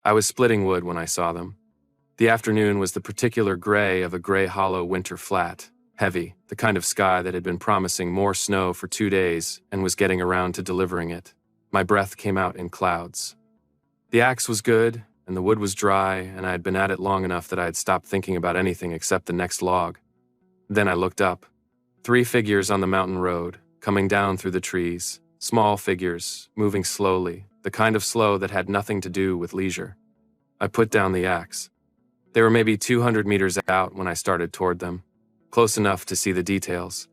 I was splitting wood when I saw them. The afternoon was the particular gray of a gray hollow winter flat, heavy, the kind of sky that had been promising more snow for 2 days and was getting around to delivering it. My breath came out in clouds. The axe was good, and the wood was dry, and I had been at it long enough that I had stopped thinking about anything except the next log. Then I looked up. 3 figures on the mountain road, coming down through the trees, small figures, moving slowly, the kind of slow that had nothing to do with leisure. I put down the axe. They were maybe 200 meters out when I started toward them, close enough to see the details.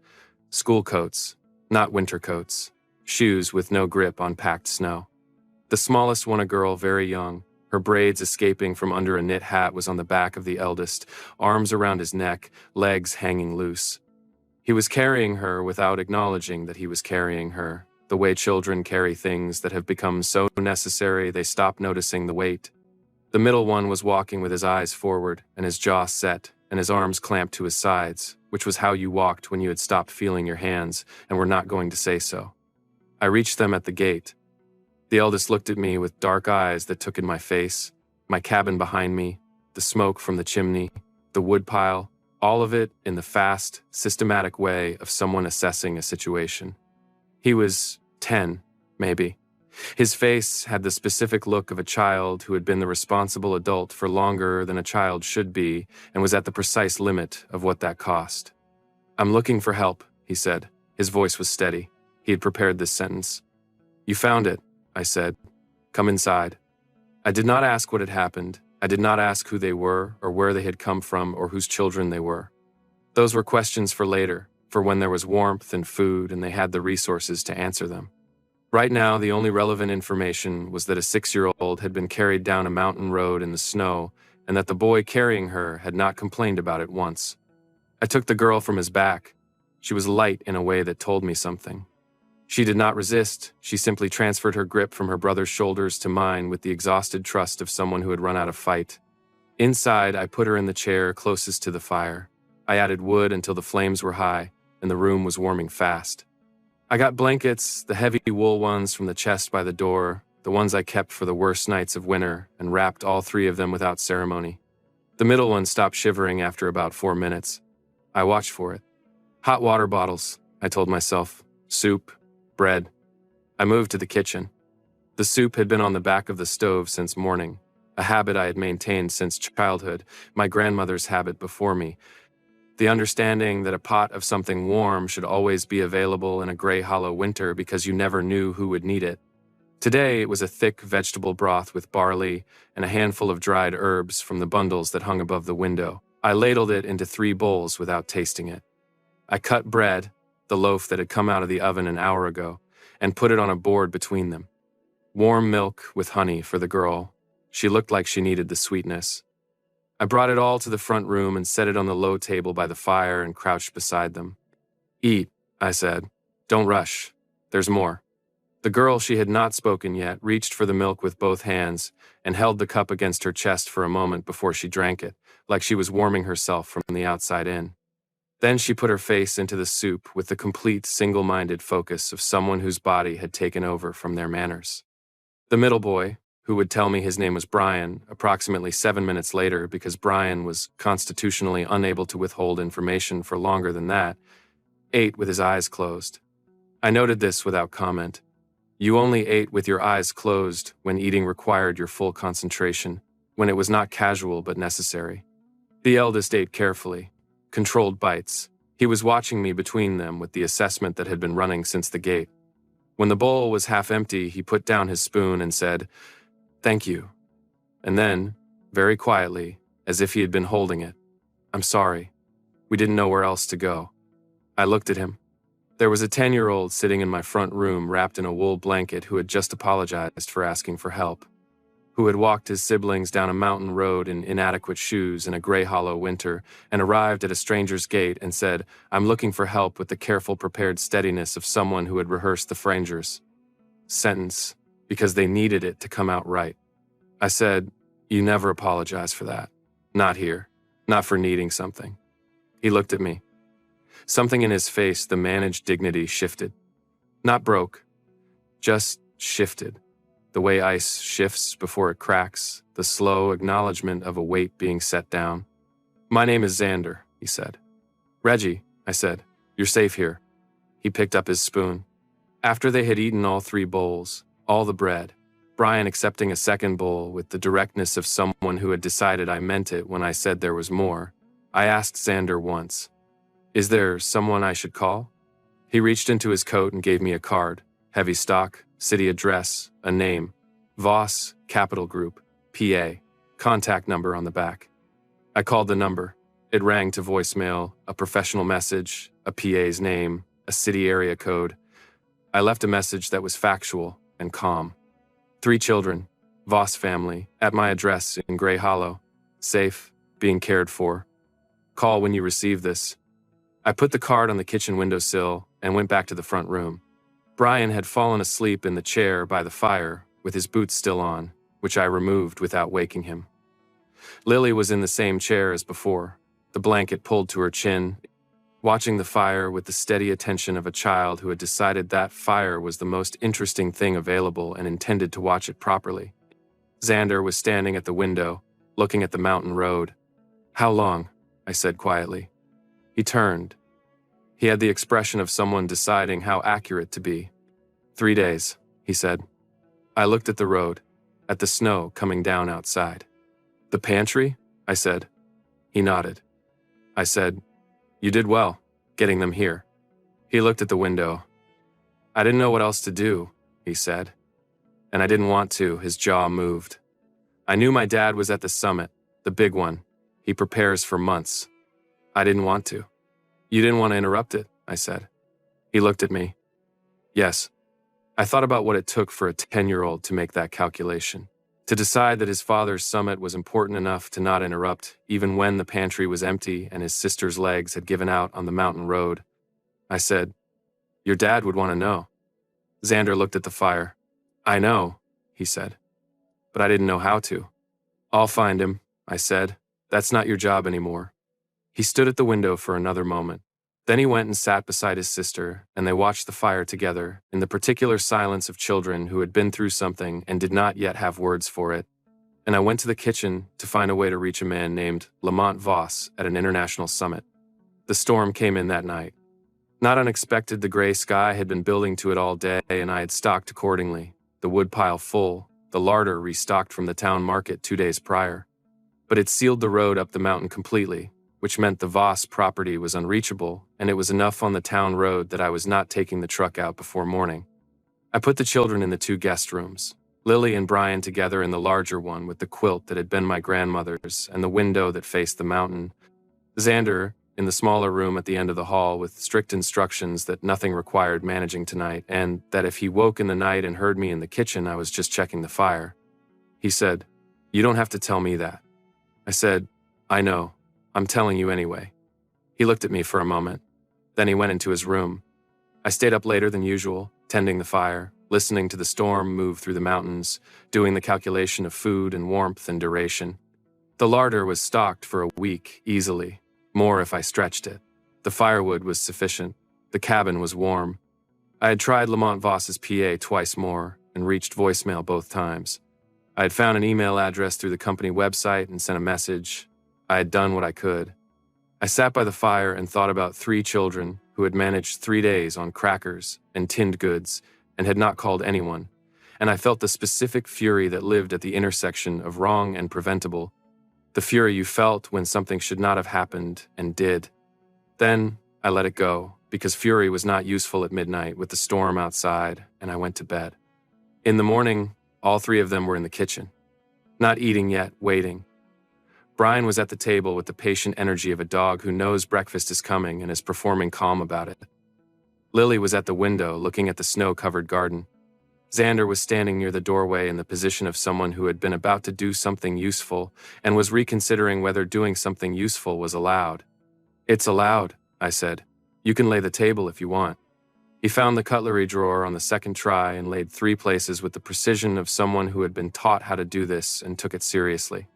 School coats, not winter coats, shoes with no grip on packed snow. The smallest one, a girl very young, her braids escaping from under a knit hat, was on the back of the eldest, arms around his neck, legs hanging loose. He was carrying her without acknowledging that he was carrying her, the way children carry things that have become so necessary they stop noticing the weight. The middle one was walking with his eyes forward and his jaw set and his arms clamped to his sides, which was how you walked when you had stopped feeling your hands and were not going to say so. I reached them at the gate. The eldest looked at me with dark eyes that took in my face, my cabin behind me, the smoke from the chimney, the woodpile, all of it in the fast, systematic way of someone assessing a situation. He was 10, maybe. His face had the specific look of a child who had been the responsible adult for longer than a child should be and was at the precise limit of what that cost. "I'm looking for help," he said. His voice was steady. He had prepared this sentence. "You found it," I said. "Come inside." I did not ask what had happened. I did not ask who they were or where they had come from or whose children they were. Those were questions for later, for when there was warmth and food and they had the resources to answer them. Right now, the only relevant information was that a 6-year-old had been carried down a mountain road in the snow and that the boy carrying her had not complained about it once. I took the girl from his back. She was light in a way that told me something. She did not resist. She simply transferred her grip from her brother's shoulders to mine with the exhausted trust of someone who had run out of fight. Inside, I put her in the chair closest to the fire. I added wood until the flames were high and the room was warming fast. I got blankets, the heavy wool ones from the chest by the door, the ones I kept for the worst nights of winter, and wrapped all 3 of them without ceremony. The middle one stopped shivering after about 4 minutes. I watched for it. Hot water bottles, I told myself. Soup, bread. I moved to the kitchen. The soup had been on the back of the stove since morning, a habit I had maintained since childhood, my grandmother's habit before me. The understanding that a pot of something warm should always be available in a gray hollow winter because you never knew who would need it. Today it was a thick vegetable broth with barley and a handful of dried herbs from the bundles that hung above the window. I ladled it into 3 bowls without tasting it. I cut bread, the loaf that had come out of the oven an hour ago, and put it on a board between them. Warm milk with honey for the girl. She looked like she needed the sweetness. I brought it all to the front room and set it on the low table by the fire and crouched beside them. "Eat," I said. "Don't rush. There's more." The girl, she had not spoken yet, reached for the milk with both hands and held the cup against her chest for a moment before she drank it, like she was warming herself from the outside in. Then she put her face into the soup with the complete single-minded focus of someone whose body had taken over from their manners. The middle boy, who would tell me his name was Brian, approximately 7 minutes later because Brian was constitutionally unable to withhold information for longer than that, ate with his eyes closed. I noted this without comment. You only ate with your eyes closed when eating required your full concentration, when it was not casual but necessary. The eldest ate carefully, controlled bites. He was watching me between them with the assessment that had been running since the gate. When the bowl was half empty, he put down his spoon and said, "Thank you." And then, very quietly, as if he had been holding it, "I'm sorry. We didn't know where else to go." I looked at him. There was a 10-year-old sitting in my front room wrapped in a wool blanket who had just apologized for asking for help, who had walked his siblings down a mountain road in inadequate shoes in a gray hollow winter and arrived at a stranger's gate and said, "I'm looking for help," with the careful prepared steadiness of someone who had rehearsed the Franger's sentence because they needed it to come out right. I said, "You never apologize for that. Not here. Not for needing something." He looked at me. Something in his face, the managed dignity, shifted. Not broke, just shifted. the way ice shifts before it cracks, the slow acknowledgement of a weight being set down. "My name is Xander," he said. "Reggie," I said, "you're safe here." He picked up his spoon. After they had eaten all 3 bowls, all the bread, Brian accepting a second bowl with the directness of someone who had decided I meant it when I said there was more, I asked Xander once, "Is there someone I should call?" He reached into his coat and gave me a card, heavy stock, city address, a name, Voss, Capital Group, PA, contact number on the back. I called the number. It rang to voicemail, a professional message, a PA's name, a city area code. I left a message that was factual and calm. 3 children, Voss family, at my address in Gray Hollow, safe, being cared for. Call when you receive this. I put the card on the kitchen windowsill and went back to the front room. Brian had fallen asleep in the chair by the fire, with his boots still on, which I removed without waking him. Lily was in the same chair as before, the blanket pulled to her chin, watching the fire with the steady attention of a child who had decided that fire was the most interesting thing available and intended to watch it properly. Xander was standing at the window, looking at the mountain road. "How long?" I said quietly. He turned. He had the expression of someone deciding how accurate to be. 3 days, he said. I looked at the road, at the snow coming down outside. "The pantry?" I said. He nodded. I said, "You did well, getting them here." He looked at the window. "I didn't know what else to do," he said. And I didn't want to, his jaw moved. I knew my dad was at the summit, the big one. He prepares for months. I didn't want to. "You didn't want to interrupt it," I said. He looked at me. Yes. I thought about what it took for a 10-year-old to make that calculation. To decide that his father's summit was important enough to not interrupt, even when the pantry was empty and his sister's legs had given out on the mountain road. I said, "Your dad would want to know." Xander looked at the fire. "I know," he said. But I didn't know how to. "I'll find him," I said. "That's not your job anymore." He stood at the window for another moment. Then he went and sat beside his sister, and they watched the fire together, in the particular silence of children who had been through something and did not yet have words for it. And I went to the kitchen to find a way to reach a man named Lamont Voss at an international summit. The storm came in that night. Not unexpected, the gray sky had been building to it all day, and I had stocked accordingly, the woodpile full, the larder restocked from the town market 2 days prior. But it sealed the road up the mountain completely, which meant the Voss property was unreachable, and it was enough on the town road that I was not taking the truck out before morning. I put the children in the 2 guest rooms, Lily and Brian together in the larger one with the quilt that had been my grandmother's and the window that faced the mountain. Xander in the smaller room at the end of the hall with strict instructions that nothing required managing tonight, and that if he woke in the night and heard me in the kitchen, I was just checking the fire. He said, "You don't have to tell me that." I said, "I know. I'm telling you anyway." He looked at me for a moment. Then he went into his room. I stayed up later than usual, tending the fire, listening to the storm move through the mountains, doing the calculation of food and warmth and duration. The larder was stocked for a week, easily, more if I stretched it. The firewood was sufficient. The cabin was warm. I had tried Lamont Voss's PA twice more and reached voicemail both times. I had found an email address through the company website and sent a message. I had done what I could. I sat by the fire and thought about 3 children who had managed 3 days on crackers and tinned goods and had not called anyone, and I felt the specific fury that lived at the intersection of wrong and preventable, the fury you felt when something should not have happened and did. Then I let it go, because fury was not useful at midnight with the storm outside, and I went to bed. In the morning, all 3 of them were in the kitchen. Not eating yet, waiting. Brian was at the table with the patient energy of a dog who knows breakfast is coming and is performing calm about it. Lily was at the window looking at the snow-covered garden. Xander was standing near the doorway in the position of someone who had been about to do something useful and was reconsidering whether doing something useful was allowed. "It's allowed," I said. "You can lay the table if you want." He found the cutlery drawer on the second try and laid 3 places with the precision of someone who had been taught how to do this and took it seriously.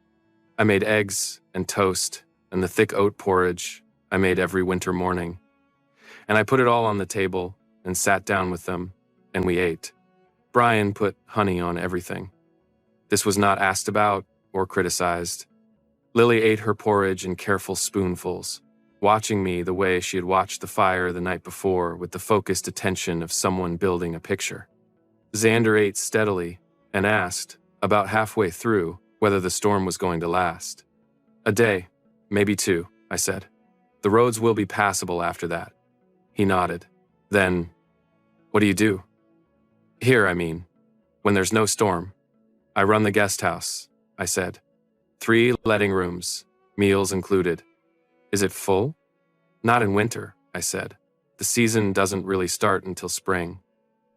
I made eggs and toast and the thick oat porridge I made every winter morning. And I put it all on the table and sat down with them, and we ate. Brian put honey on everything. This was not asked about or criticized. Lily ate her porridge in careful spoonfuls, watching me the way she had watched the fire the night before with the focused attention of someone building a picture. Xander ate steadily and asked, about halfway through, whether the storm was going to last. A day, maybe 2, I said. The roads will be passable after that. He nodded. Then, what do you do? Here, I mean, when there's no storm. I run the guest house, I said. 3 letting rooms, meals included. Is it full? Not in winter, I said. The season doesn't really start until spring.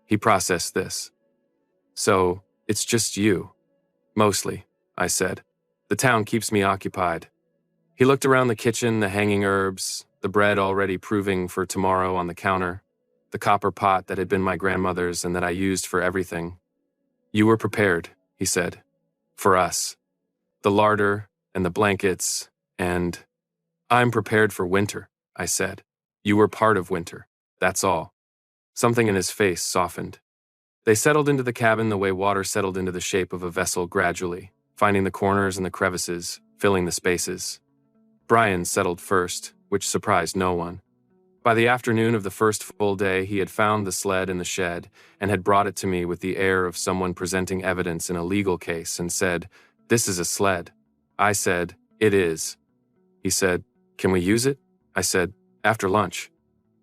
He processed this. So, it's just you. Mostly, I said. The town keeps me occupied. He looked around the kitchen, the hanging herbs, the bread already proving for tomorrow on the counter, the copper pot that had been my grandmother's and that I used for everything. You were prepared, he said. For us. The larder and the blankets and... I'm prepared for winter, I said. You were part of winter. That's all. Something in his face softened. They settled into the cabin the way water settled into the shape of a vessel gradually, finding the corners and the crevices, filling the spaces. Brian settled first, which surprised no one. By the afternoon of the first full day, he had found the sled in the shed and had brought it to me with the air of someone presenting evidence in a legal case and said, "This is a sled." I said, "It is." He said, "Can we use it?" I said, "After lunch."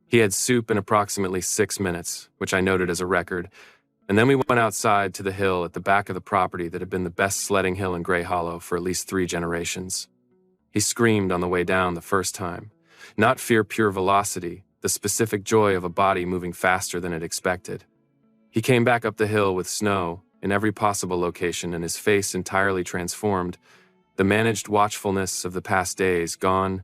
He had soup in approximately 6 minutes, which I noted as a record, and then we went outside to the hill at the back of the property that had been the best sledding hill in Grey Hollow for at least 3 generations. He screamed on the way down the first time. Not fear pure velocity, the specific joy of a body moving faster than it expected. He came back up the hill with snow in every possible location and his face entirely transformed, the managed watchfulness of the past days gone,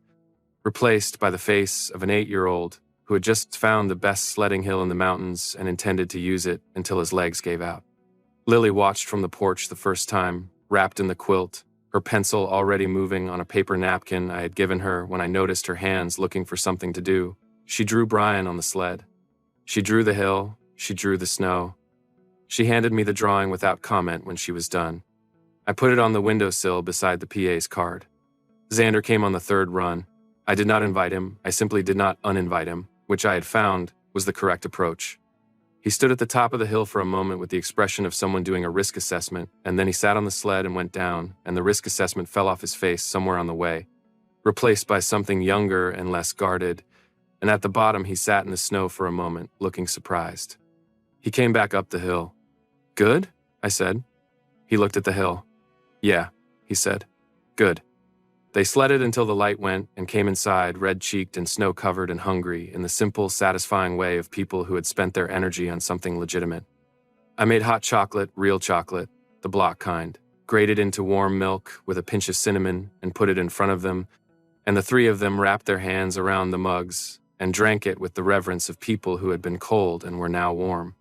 replaced by the face of an 8-year-old who had just found the best sledding hill in the mountains and intended to use it until his legs gave out. Lily watched from the porch the first time, wrapped in the quilt, her pencil already moving on a paper napkin I had given her when I noticed her hands looking for something to do. She drew Brian on the sled. She drew the hill, she drew the snow. She handed me the drawing without comment when she was done. I put it on the windowsill beside the PA's card. Xander came on the 3rd run. I did not invite him, I simply did not uninvite him, which I had found was the correct approach. He stood at the top of the hill for a moment with the expression of someone doing a risk assessment, and then he sat on the sled and went down, and the risk assessment fell off his face somewhere on the way, replaced by something younger and less guarded, and at the bottom he sat in the snow for a moment, looking surprised. He came back up the hill. "Good?" I said. He looked at the hill. "Yeah," he said. "Good." They sledded until the light went and came inside, red-cheeked and snow-covered and hungry, in the simple, satisfying way of people who had spent their energy on something legitimate. I made hot chocolate, real chocolate, the block kind, grated into warm milk with a pinch of cinnamon and put it in front of them, and the 3 of them wrapped their hands around the mugs and drank it with the reverence of people who had been cold and were now warm.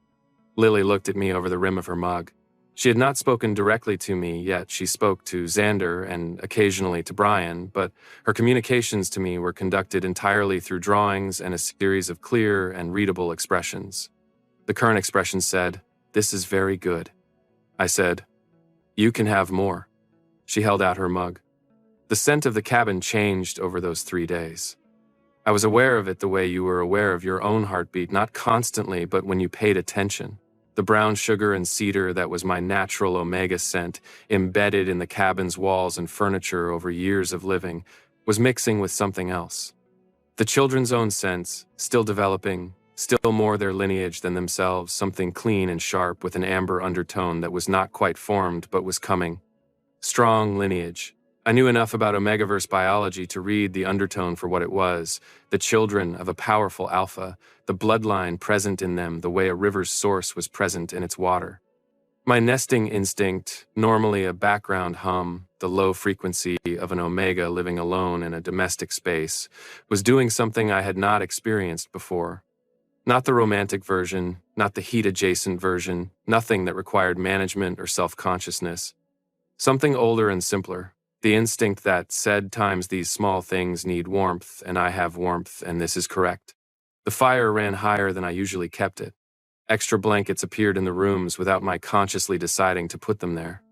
Lily looked at me over the rim of her mug. She had not spoken directly to me, yet she spoke to Xander and occasionally to Brian, but her communications to me were conducted entirely through drawings and a series of clear and readable expressions. The current expression said, "This is very good." I said, "You can have more." She held out her mug. The scent of the cabin changed over those 3 days. I was aware of it the way you were aware of your own heartbeat, not constantly, but when you paid attention. The brown sugar and cedar that was my natural omega scent, embedded in the cabin's walls and furniture over years of living, was mixing with something else. The children's own scents, still developing, still more their lineage than themselves, something clean and sharp with an amber undertone that was not quite formed but was coming. Strong lineage. I knew enough about Omegaverse biology to read the undertone for what it was, the children of a powerful alpha, the bloodline present in them the way a river's source was present in its water. My nesting instinct, normally a background hum, the low frequency of an omega living alone in a domestic space, was doing something I had not experienced before. Not the romantic version, not the heat-adjacent version, nothing that required management or self-consciousness. Something older and simpler. The instinct that said times these small things need warmth, and I have warmth, and this is correct. The fire ran higher than I usually kept it. Extra blankets appeared in the rooms without my consciously deciding to put them there.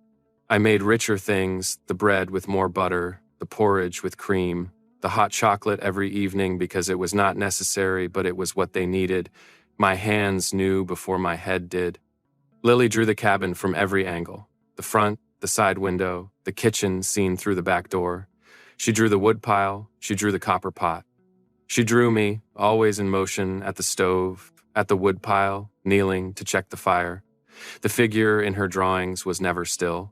I made richer things, the bread with more butter, the porridge with cream, the hot chocolate every evening because it was not necessary, but it was what they needed. My hands knew before my head did. Lily drew the cabin from every angle. The front, the side window, the kitchen seen through the back door. She drew the wood pile, she drew the copper pot. She drew me, always in motion, at the stove, at the wood pile, kneeling to check the fire. The figure in her drawings was never still.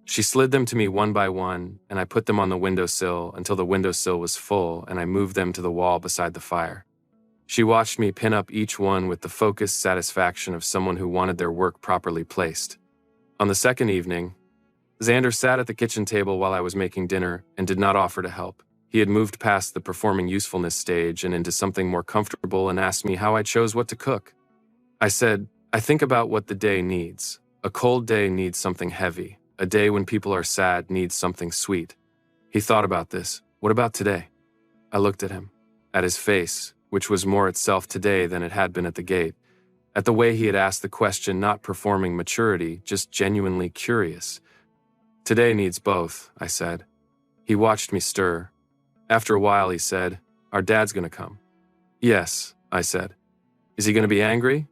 She slid them to me one by one, and I put them on the windowsill until the windowsill was full, and I moved them to the wall beside the fire. She watched me pin up each one with the focused satisfaction of someone who wanted their work properly placed. On the second evening, Xander sat at the kitchen table while I was making dinner and did not offer to help. He had moved past the performing usefulness stage and into something more comfortable and asked me how I chose what to cook. I said, I think about what the day needs. A cold day needs something heavy. A day when people are sad needs something sweet. He thought about this. What about today? I looked at him, at his face, which was more itself today than it had been at the gate, at the way he had asked the question, not performing maturity, just genuinely curious. Today needs both, I said. He watched me stir. After a while, he said, Our dad's gonna come. Yes, I said. Is he gonna be angry?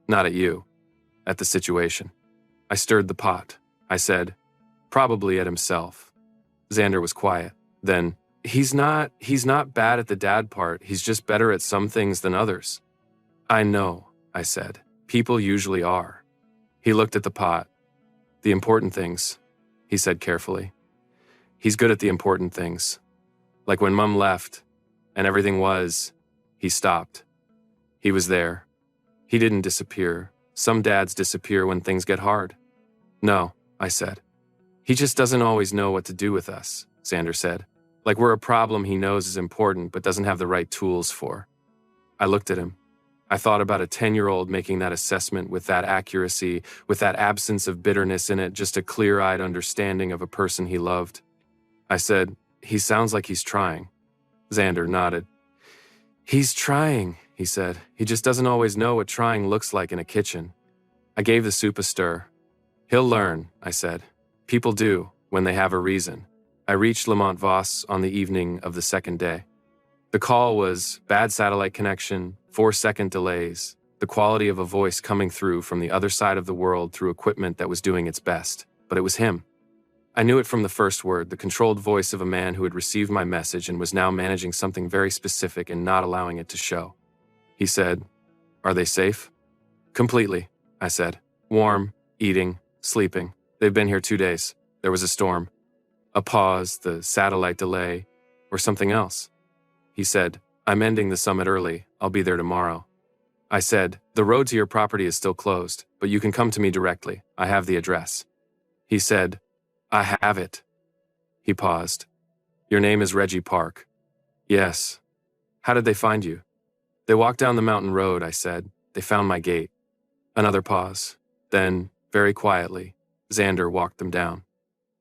Not at you. At the situation. I stirred the pot. I said, Probably at himself. Xander was quiet. Then, He's not bad at the dad part, he's just better at some things than others. I know, I said. People usually are. He looked at the pot. The important things, he said carefully. He's good at the important things. Like when Mom left, and everything was, he stopped. He was there. He didn't disappear. Some dads disappear when things get hard. No, I said. He just doesn't always know what to do with us, Xander said. Like we're a problem he knows is important but doesn't have the right tools for. I looked at him. I thought about a 10-year-old making that assessment with that accuracy, with that absence of bitterness in it, just a clear-eyed understanding of a person he loved. I said, He sounds like he's trying. Xander nodded. He's trying, he said. He just doesn't always know what trying looks like in a kitchen. I gave the soup a stir. He'll learn, I said. People do, when they have a reason. I reached Lamont Voss on the evening of the second day. The call was bad satellite connection, 4-second delays, the quality of a voice coming through from the other side of the world through equipment that was doing its best. But it was him. I knew it from the first word, the controlled voice of a man who had received my message and was now managing something very specific and not allowing it to show. He said, Are they safe? Completely, I said. Warm, eating, sleeping. They've been here 2 days. There was a storm. A pause, the satellite delay, or something else. He said, I'm ending the summit early. I'll be there tomorrow. I said, The road to your property is still closed, but you can come to me directly. I have the address. He said, I have it. He paused. Your name is Reggie Park. Yes. How did they find you? They walked down the mountain road, I said. They found my gate. Another pause. Then, very quietly, Xander walked them down.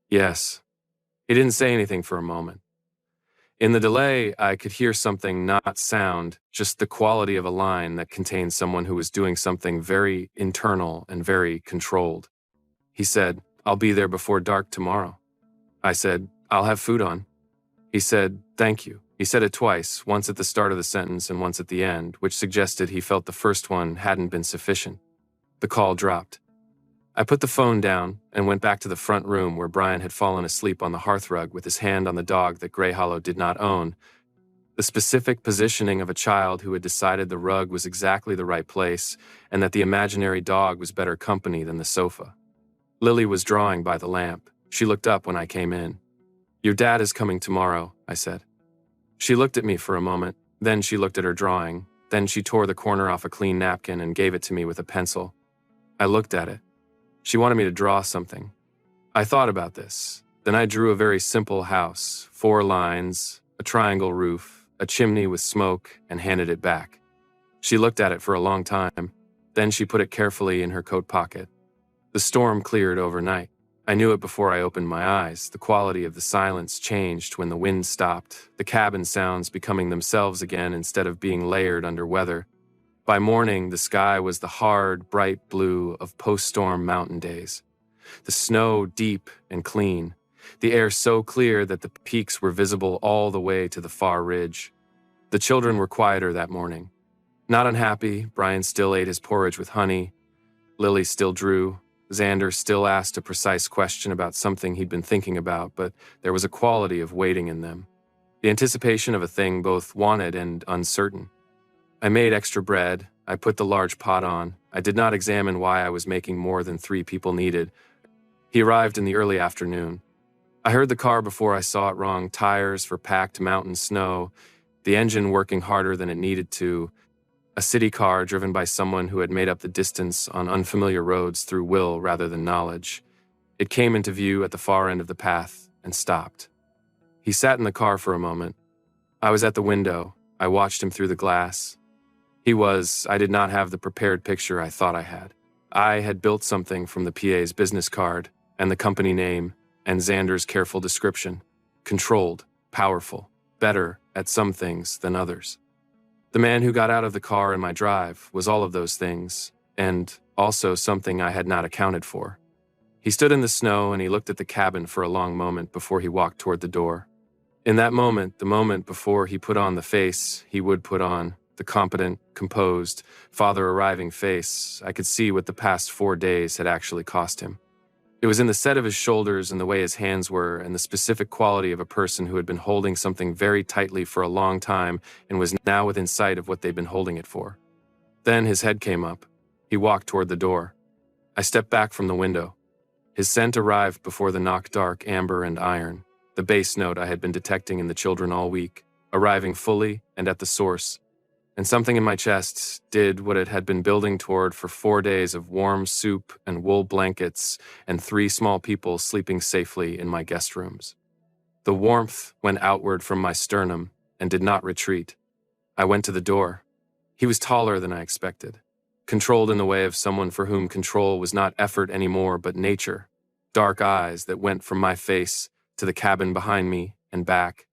Yes. He didn't say anything for a moment. In the delay, I could hear something not sound, just the quality of a line that contained someone who was doing something very internal and very controlled. He said, I'll be there before dark tomorrow. I said, I'll have food on. He said, Thank you. He said it twice, once at the start of the sentence and once at the end, which suggested he felt the first one hadn't been sufficient. The call dropped. I put the phone down and went back to the front room where Brian had fallen asleep on the hearthrug with his hand on the dog that Grey Hollow did not own. The specific positioning of a child who had decided the rug was exactly the right place and that the imaginary dog was better company than the sofa. Lily was drawing by the lamp. She looked up when I came in. Your dad is coming tomorrow, I said. She looked at me for a moment, then she looked at her drawing, then she tore the corner off a clean napkin and gave it to me with a pencil. I looked at it. She wanted me to draw something. I thought about this. Then I drew a very simple house, 4 lines, a triangle roof, a chimney with smoke, and handed it back. She looked at it for a long time. Then she put it carefully in her coat pocket. The storm cleared overnight. I knew it before I opened my eyes. The quality of the silence changed when the wind stopped, the cabin sounds becoming themselves again instead of being layered under weather. By morning, the sky was the hard, bright blue of post-storm mountain days. The snow deep and clean, the air so clear that the peaks were visible all the way to the far ridge. The children were quieter that morning. Not unhappy, Brian still ate his porridge with honey. Lily still drew. Xander still asked a precise question about something he'd been thinking about, but there was a quality of waiting in them. The anticipation of a thing both wanted and uncertain. I made extra bread. I put the large pot on. I did not examine why I was making more than 3 people needed. He arrived in the early afternoon. I heard the car before I saw it wrong, tires for packed mountain snow, the engine working harder than it needed to, a city car driven by someone who had made up the distance on unfamiliar roads through will rather than knowledge. It came into view at the far end of the path and stopped. He sat in the car for a moment. I was at the window. I watched him through the glass. I did not have the prepared picture I thought I had. I had built something from the PA's business card and the company name and Xander's careful description. Controlled, powerful, better at some things than others. The man who got out of the car in my drive was all of those things, and also something I had not accounted for. He stood in the snow and he looked at the cabin for a long moment before he walked toward the door. In that moment, the moment before he put on the face he would put on, the competent, composed, father-arriving face, I could see what the past 4 days had actually cost him. It was in the set of his shoulders and the way his hands were and the specific quality of a person who had been holding something very tightly for a long time and was now within sight of what they'd been holding it for. Then his head came up. He walked toward the door. I stepped back from the window. His scent arrived before the knock-dark amber and iron, the bass note I had been detecting in the children all week, arriving fully and at the source. And something in my chest did what it had been building toward for 4 days of warm soup and wool blankets and 3 small people sleeping safely in my guest rooms. The warmth went outward from my sternum and did not retreat. I went to the door. He was taller than I expected, controlled in the way of someone for whom control was not effort anymore but nature, dark eyes that went from my face to the cabin behind me and back,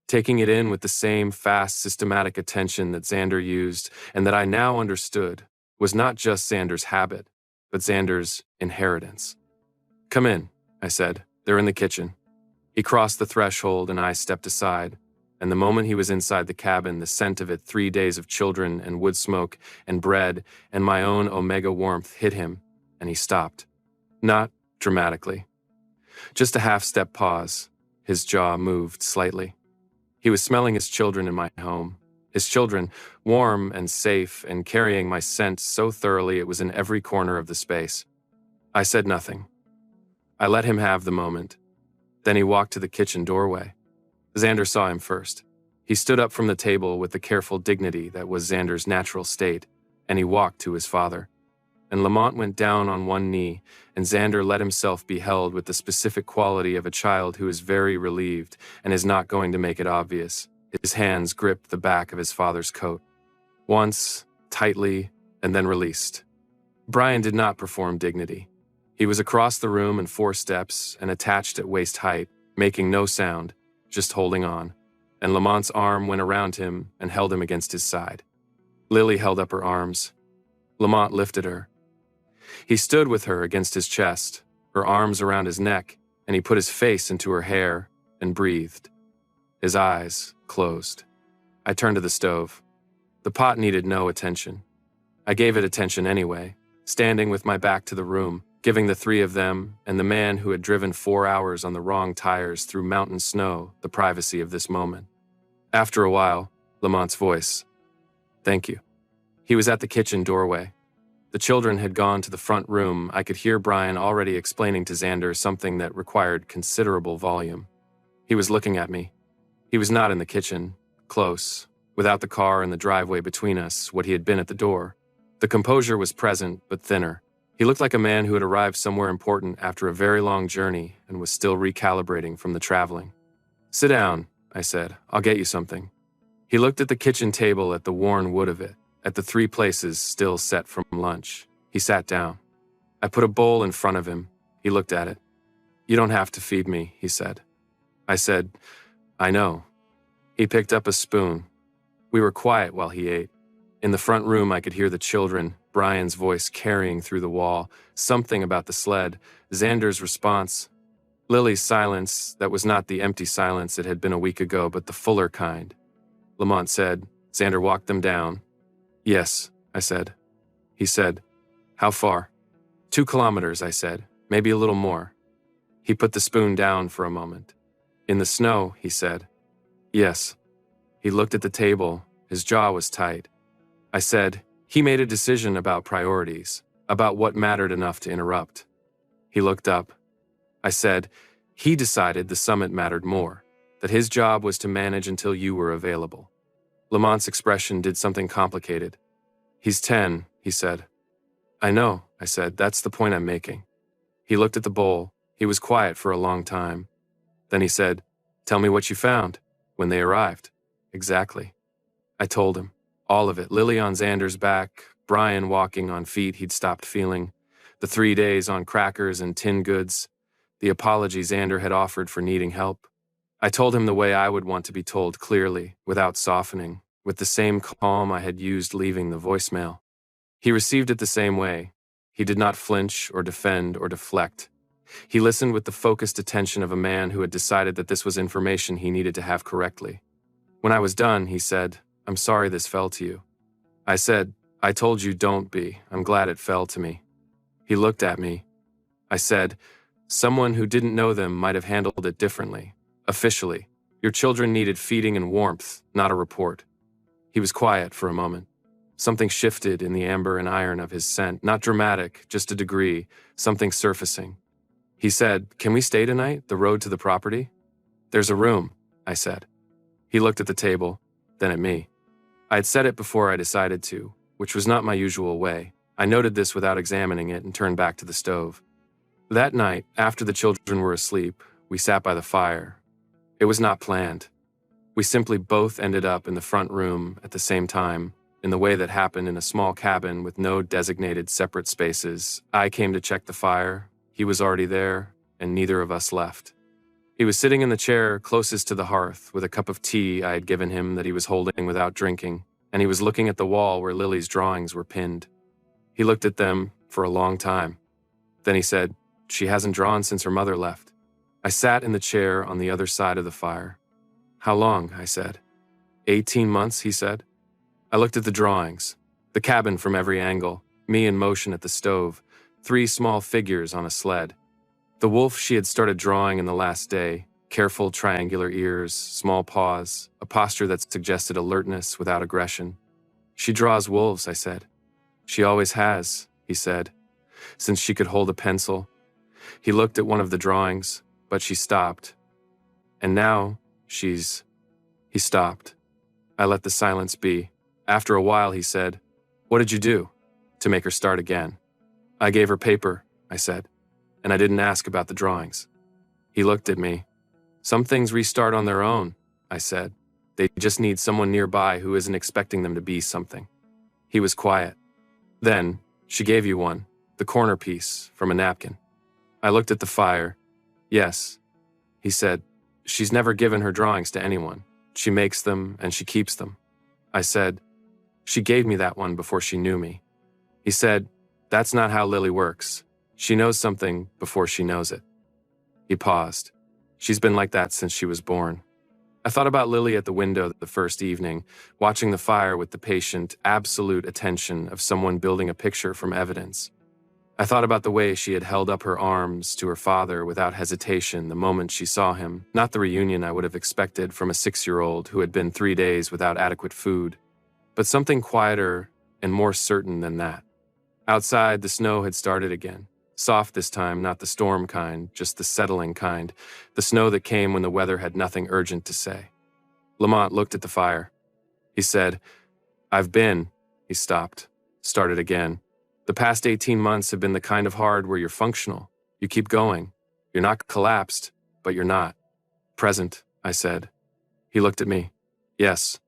taking it in with the same fast, systematic attention that Xander used and that I now understood was not just Xander's habit, but Xander's inheritance. "Come in," I said. "They're in the kitchen." He crossed the threshold and I stepped aside, and the moment he was inside the cabin, the scent of it, 3 days of children and wood smoke and bread and my own omega warmth hit him, and he stopped. Not dramatically. Just a half-step pause. His jaw moved slightly. He was smelling his children in my home. His children, warm and safe and carrying my scent so thoroughly it was in every corner of the space. I said nothing. I let him have the moment. Then he walked to the kitchen doorway. Xander saw him first. He stood up from the table with the careful dignity that was Xander's natural state, and he walked to his father. And Lamont went down on one knee, and Xander let himself be held with the specific quality of a child who is very relieved and is not going to make it obvious. His hands gripped the back of his father's coat. Once, tightly, and then released. Brian did not perform dignity. He was across the room in 4 steps and attached at waist height, making no sound, just holding on. And Lamont's arm went around him and held him against his side. Lily held up her arms. Lamont lifted her. He stood with her against his chest, her arms around his neck, and he put his face into her hair and breathed. His eyes closed. I turned to the stove. The pot needed no attention. I gave it attention anyway, standing with my back to the room, giving the 3 of them and the man who had driven 4 hours on the wrong tires through mountain snow the privacy of this moment. After a while, Lamont's voice. "Thank you." He was at the kitchen doorway. The children had gone to the front room. I could hear Brian already explaining to Xander something that required considerable volume. He was looking at me. He was not in the kitchen, close, without the car and the driveway between us, what he had been at the door. The composure was present, but thinner. He looked like a man who had arrived somewhere important after a very long journey and was still recalibrating from the traveling. "Sit down," I said. "I'll get you something." He looked at the kitchen table, at the worn wood of it, at the 3 places still set from lunch. He sat down. I put a bowl in front of him. He looked at it. "You don't have to feed me," he said. I said, "I know." He picked up a spoon. We were quiet while he ate. In the front room, I could hear the children, Brian's voice carrying through the wall, something about the sled, Xander's response, Lily's silence that was not the empty silence it had been a week ago, but the fuller kind. Lamont said, Xander walked them down. Yes, I said. He said, how far? 2 kilometers, I said, maybe a little more. He put the spoon down for a moment. In the snow, he said. Yes. He looked at the table. His jaw was tight. I said, he made a decision about priorities, about what mattered enough to interrupt. He looked up. I said, he decided the summit mattered more, that his job was to manage until you were available. Lamont's expression did something complicated. He's 10, he said. I know, I said, that's the point I'm making. He looked at the bowl. He was quiet for a long time. Then he said, tell me what you found, when they arrived. Exactly. I told him. All of it. Lily on Xander's back, Brian walking on feet he'd stopped feeling, the 3 days on crackers and tin goods, the apology Xander had offered for needing help. I told him the way I would want to be told clearly, without softening, with the same calm I had used leaving the voicemail. He received it the same way. He did not flinch or defend or deflect. He listened with the focused attention of a man who had decided that this was information he needed to have correctly. When I was done, he said, I'm sorry this fell to you. I said, I told you don't be. I'm glad it fell to me. He looked at me. I said, someone who didn't know them might have handled it differently. Officially, your children needed feeding and warmth, not a report. He was quiet for a moment. Something shifted in the amber and iron of his scent, not dramatic, just a degree, something surfacing. He said, can we stay tonight, the road to the property? There's a room, I said. He looked at the table, then at me. I had said it before I decided to, which was not my usual way. I noted this without examining it and turned back to the stove. That night, after the children were asleep, we sat by the fire. It was not planned. We simply both ended up in the front room at the same time, in the way that happened in a small cabin with no designated separate spaces. I came to check the fire. He was already there, and neither of us left. He was sitting in the chair closest to the hearth with a cup of tea I had given him that he was holding without drinking, and he was looking at the wall where Lily's drawings were pinned. He looked at them for a long time. Then he said, she hasn't drawn since her mother left. I sat in the chair on the other side of the fire. How long? I said. 18 months, he said. I looked at the drawings, the cabin from every angle, me in motion at the stove, 3 small figures on a sled. The wolf she had started drawing in the last day, careful triangular ears, small paws, a posture that suggested alertness without aggression. She draws wolves, I said. She always has, he said, since she could hold a pencil. He looked at one of the drawings, but she stopped. And now, He stopped. I let the silence be. After a while, he said, what did you do? To make her start again. I gave her paper, I said, and I didn't ask about the drawings. He looked at me. Some things restart on their own, I said. They just need someone nearby who isn't expecting them to be something. He was quiet. Then, she gave you one, the corner piece, from a napkin. I looked at the fire. Yes, he said. She's never given her drawings to anyone. She makes them and she keeps them. I said, she gave me that one before she knew me. He said, that's not how Lily works. She knows something before she knows it. He paused. She's been like that since she was born. I thought about Lily at the window the first evening, watching the fire with the patient, absolute attention of someone building a picture from evidence. I thought about the way she had held up her arms to her father without hesitation the moment she saw him, not the reunion I would have expected from a 6-year-old who had been 3 days without adequate food, but something quieter and more certain than that. Outside, the snow had started again. Soft this time, not the storm kind, just the settling kind, the snow that came when the weather had nothing urgent to say. Lamont looked at the fire. He said, He stopped, started again. The past 18 months have been the kind of hard where you're functional. You keep going. You're not collapsed, but you're not. Present, I said. He looked at me. Yes.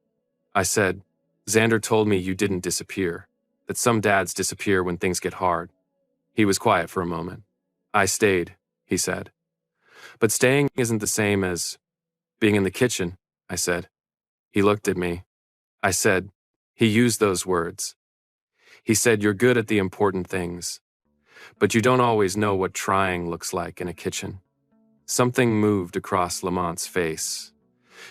I said, Xander told me you didn't disappear, that some dads disappear when things get hard. He was quiet for a moment. I stayed, he said. But staying isn't the same as being in the kitchen, I said. He looked at me. I said, He used those words. He said, "You're good at the important things, but you don't always know what trying looks like in a kitchen." Something moved across Lamont's face.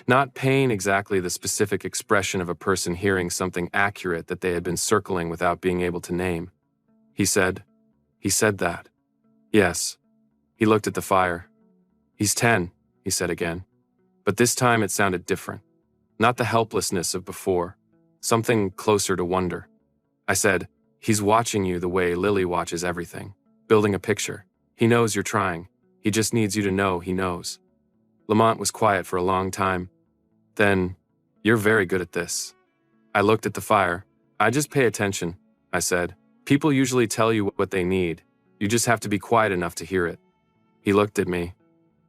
Not pain exactly, the specific expression of a person hearing something accurate that they had been circling without being able to name. He said that. Yes. He looked at the fire. "He's 10, he said again. But this time it sounded different. Not the helplessness of before. Something closer to wonder. I said, "He's watching you the way Lily watches everything. Building a picture. He knows you're trying. He just needs you to know he knows." Lamont was quiet for a long time. Then, "You're very good at this." I looked at the fire. "I just pay attention," I said. "People usually tell you what they need. You just have to be quiet enough to hear it." He looked at me.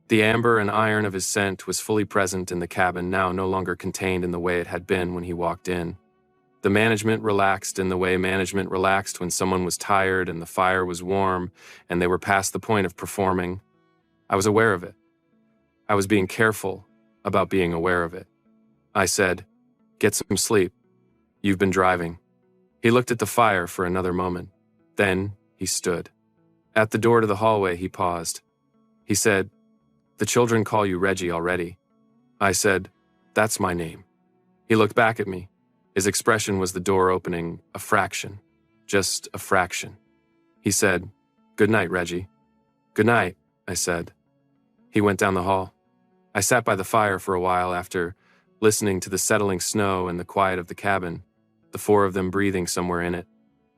The amber and iron of his scent was fully present in the cabin, now no longer contained in the way it had been when he walked in. The management relaxed in the way management relaxed when someone was tired and the fire was warm and they were past the point of performing. I was aware of it. I was being careful about being aware of it. I said, "Get some sleep. You've been driving." He looked at the fire for another moment. Then he stood. At the door to the hallway, he paused. He said, "The children call you Reggie already." I said, "That's my name." He looked back at me. His expression was the door opening a fraction, just a fraction. He said, "Good night, Reggie." "Good night," I said. He went down the hall. I sat by the fire for a while after, listening to the settling snow and the quiet of the cabin, the four of them breathing somewhere in it,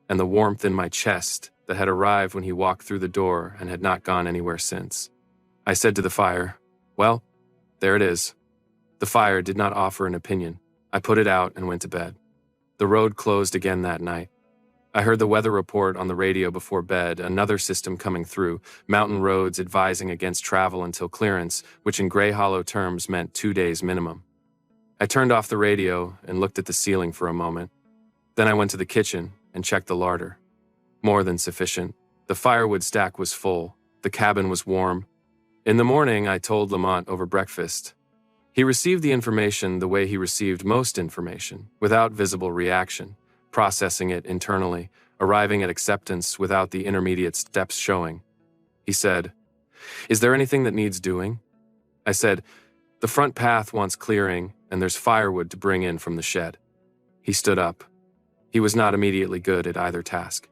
and the warmth in my chest that had arrived when he walked through the door and had not gone anywhere since. I said to the fire, "Well, there it is." The fire did not offer an opinion. I put it out and went to bed. The road closed again that night. I heard the weather report on the radio before bed, another system coming through, mountain roads advising against travel until clearance, which in Gray Hollow terms meant 2 days minimum. I turned off the radio and looked at the ceiling for a moment. Then I went to the kitchen and checked the larder. More than sufficient. The firewood stack was full. The cabin was warm. In the morning, I told Lamont over breakfast. He received the information the way he received most information, without visible reaction, processing it internally, arriving at acceptance without the intermediate steps showing. He said, "Is there anything that needs doing?" I said, "The front path wants clearing, and there's firewood to bring in from the shed." He stood up. He was not immediately good at either task.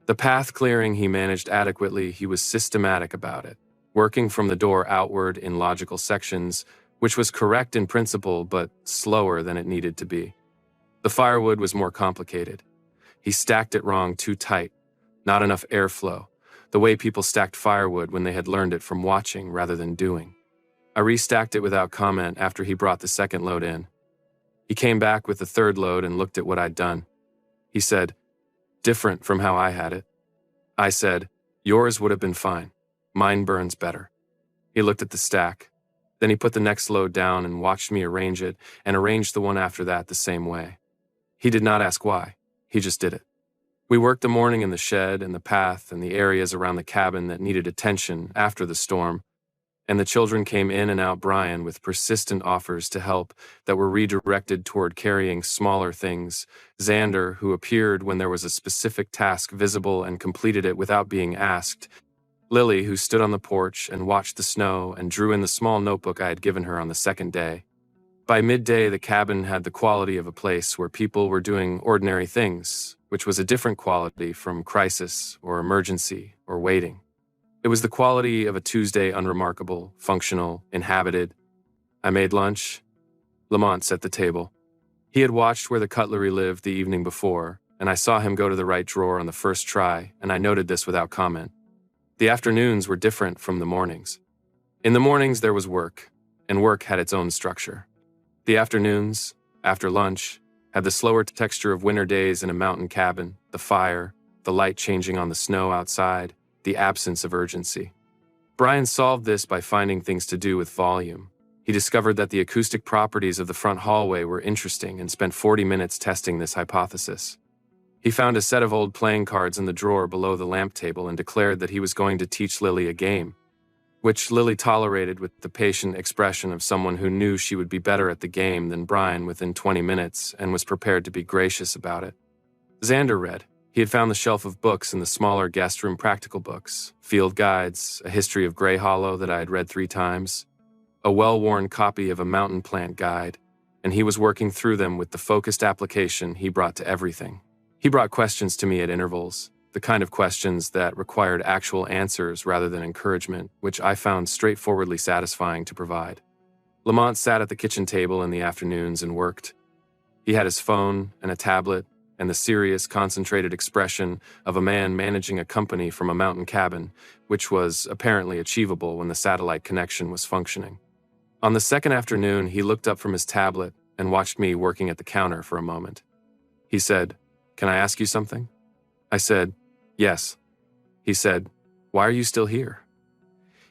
The path clearing he managed adequately. He was systematic about it, working from the door outward in logical sections, which was correct in principle but slower than it needed to be. The firewood was more complicated. He stacked it wrong, too tight, not enough airflow, the way people stacked firewood when they had learned it from watching rather than doing. I restacked it without comment after he brought the second load in. He came back with the third load and looked at what I'd done. He said, "Different from how I had it." I said, "Yours would have been fine. Mine burns better." He looked at the stack. Then he put the next load down and watched me arrange it and arranged the one after that the same way. He did not ask why. He just did it. We worked the morning in the shed and the path and the areas around the cabin that needed attention after the storm, and the children came in and out Brian with persistent offers to help that were redirected toward carrying smaller things. Xander, who appeared when there was a specific task visible and completed it without being asked. Lily, who stood on the porch and watched the snow and drew in the small notebook I had given her on the second day. By midday, the cabin had the quality of a place where people were doing ordinary things, which was a different quality from crisis or emergency or waiting. It was the quality of a Tuesday unremarkable, functional, inhabited. I made lunch. Lamont set the table. He had watched where the cutlery lived the evening before, and I saw him go to the right drawer on the first try, and I noted this without comment. The afternoons were different from the mornings. In the mornings there was work, and work had its own structure. The afternoons, after lunch, had the slower texture of winter days in a mountain cabin, the fire, the light changing on the snow outside, the absence of urgency. Brian solved this by finding things to do with volume. He discovered that the acoustic properties of the front hallway were interesting and spent 40 minutes testing this hypothesis. He found a set of old playing cards in the drawer below the lamp table and declared that he was going to teach Lily a game. which Lily tolerated with the patient expression of someone who knew she would be better at the game than Brian within 20 minutes and was prepared to be gracious about it. Xander read. He had found the shelf of books in the smaller guest room practical books, field guides, a history of Grey Hollow that I had read 3 times, a well-worn copy of a mountain plant guide, and he was working through them with the focused application he brought to everything. He brought questions to me at intervals, the kind of questions that required actual answers rather than encouragement, which I found straightforwardly satisfying to provide. Lamont sat at the kitchen table in the afternoons and worked. He had his phone and a tablet, and the serious, concentrated expression of a man managing a company from a mountain cabin, which was apparently achievable when the satellite connection was functioning. On the second afternoon, he looked up from his tablet and watched me working at the counter for a moment. He said, "Can I ask you something?" I said, "Yes." He said, "Why are you still here?"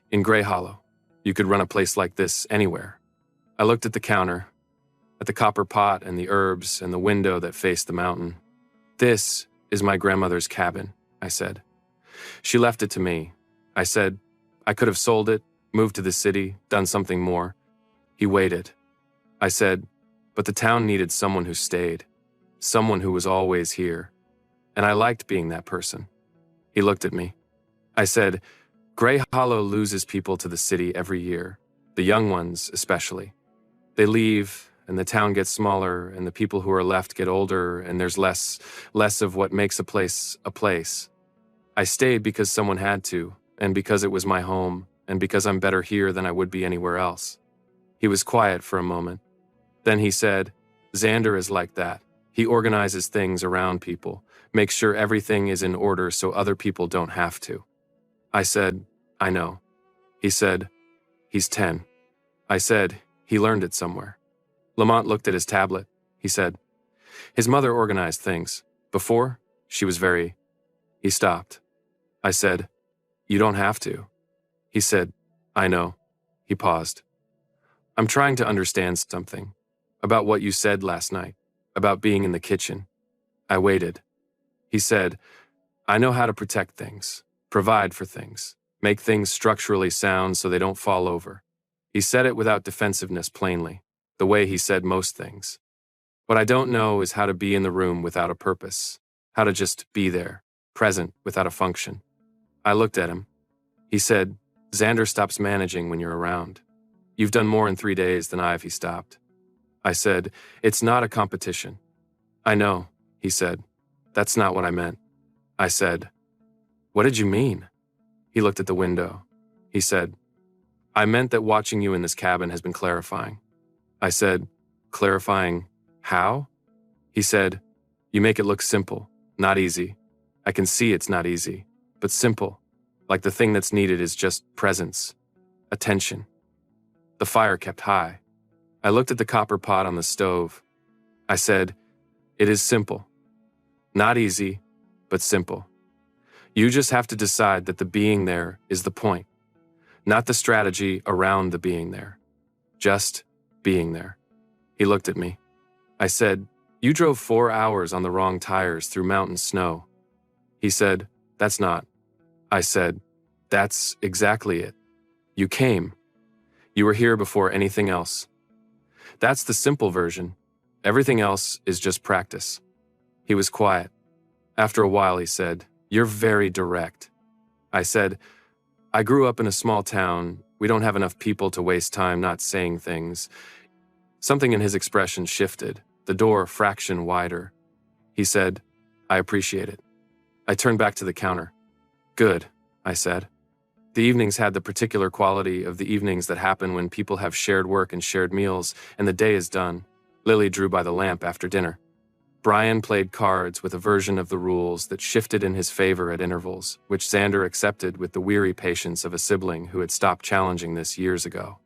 "In Grey Hollow. You could run a place like this anywhere." I looked at the counter, at the copper pot and the herbs and the window that faced the mountain. "This is my grandmother's cabin," I said. "She left it to me." I said, "I could have sold it, moved to the city, done something more." He waited. I said, "But the town needed someone who stayed, someone who was always here. And I liked being that person." He looked at me. I said, "Grey Hollow loses people to the city every year, the young ones especially. They leave, and the town gets smaller, and the people who are left get older, and there's less of what makes a place a place. I stayed because someone had to, and because it was my home, and because I'm better here than I would be anywhere else." He was quiet for a moment. Then he said, "Xander is like that. He organizes things around people, makes sure everything is in order so other people don't have to." I said, "I know." He said, "He's 10. I said, "He learned it somewhere." Lamont looked at his tablet. He said, "His mother organized things. Before, she was very..." He stopped. I said, "You don't have to." He said, "I know." He paused. "I'm trying to understand something. About what you said last night. About being in the kitchen." I waited. He said, "I know how to protect things, provide for things, make things structurally sound so they don't fall over." He said it without defensiveness plainly, the way he said most things. "What I don't know is how to be in the room without a purpose, how to just be there, present without a function." I looked at him. He said, "Xander stops managing when you're around. You've done more in 3 days than I if he stopped." I said, "It's not a competition." "I know," he said. "That's not what I meant." I said, "What did you mean?" He looked at the window. He said, "I meant that watching you in this cabin has been clarifying." I said, "Clarifying how?" He said, "You make it look simple, not easy. I can see it's not easy, but simple. Like the thing that's needed is just presence, attention." The fire kept high. I looked at the copper pot on the stove. I said, "It is simple. Not easy, but simple. You just have to decide that the being there is the point, not the strategy around the being there. Just being there." He looked at me. I said, "You drove 4 hours on the wrong tires through mountain snow." He said, "That's not." I said, "That's exactly it. You came. You were here before anything else. That's the simple version. Everything else is just practice." He was quiet. After a while, he said, "You're very direct." I said, "I grew up in a small town. We don't have enough people to waste time not saying things." Something in his expression shifted, the door a fraction wider. He said, "I appreciate it." I turned back to the counter. "Good," I said. The evenings had the particular quality of the evenings that happen when people have shared work and shared meals, and the day is done. Lily drew by the lamp after dinner. Brian played cards with a version of the rules that shifted in his favor at intervals, which Xander accepted with the weary patience of a sibling who had stopped challenging this years ago.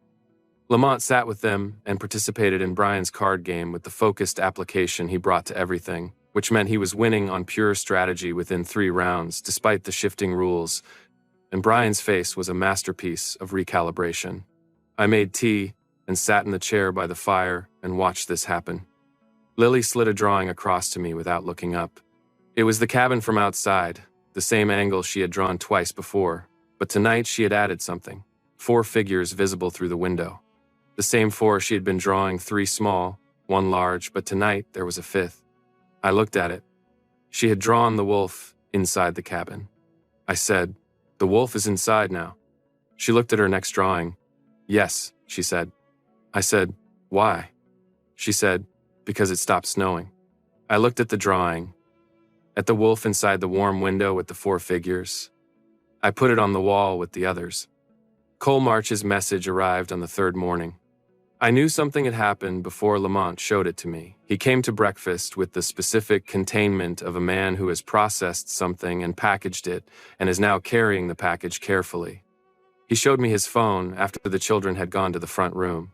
Lamont sat with them and participated in Brian's card game with the focused application he brought to everything, which meant he was winning on pure strategy within 3 rounds, despite the shifting rules, and Brian's face was a masterpiece of recalibration. I made tea and sat in the chair by the fire and watched this happen. Lily slid a drawing across to me without looking up. It was the cabin from outside, the same angle she had drawn twice before, but tonight she had added something. 4 figures visible through the window. The same 4 she had been drawing, 3 small, 1 large, but tonight there was a 5th. I looked at it. She had drawn the wolf inside the cabin. I said, "The wolf is inside now." She looked at her next drawing. "Yes," she said. I said, "Why?" She said, "Because it stopped snowing." I looked at the drawing, at the wolf inside the warm window with the 4 figures. I put it on the wall with the others. Cole March's message arrived on the 3rd morning. I knew something had happened before Lamont showed it to me. He came to breakfast with the specific containment of a man who has processed something and packaged it and is now carrying the package carefully. He showed me his phone after the children had gone to the front room.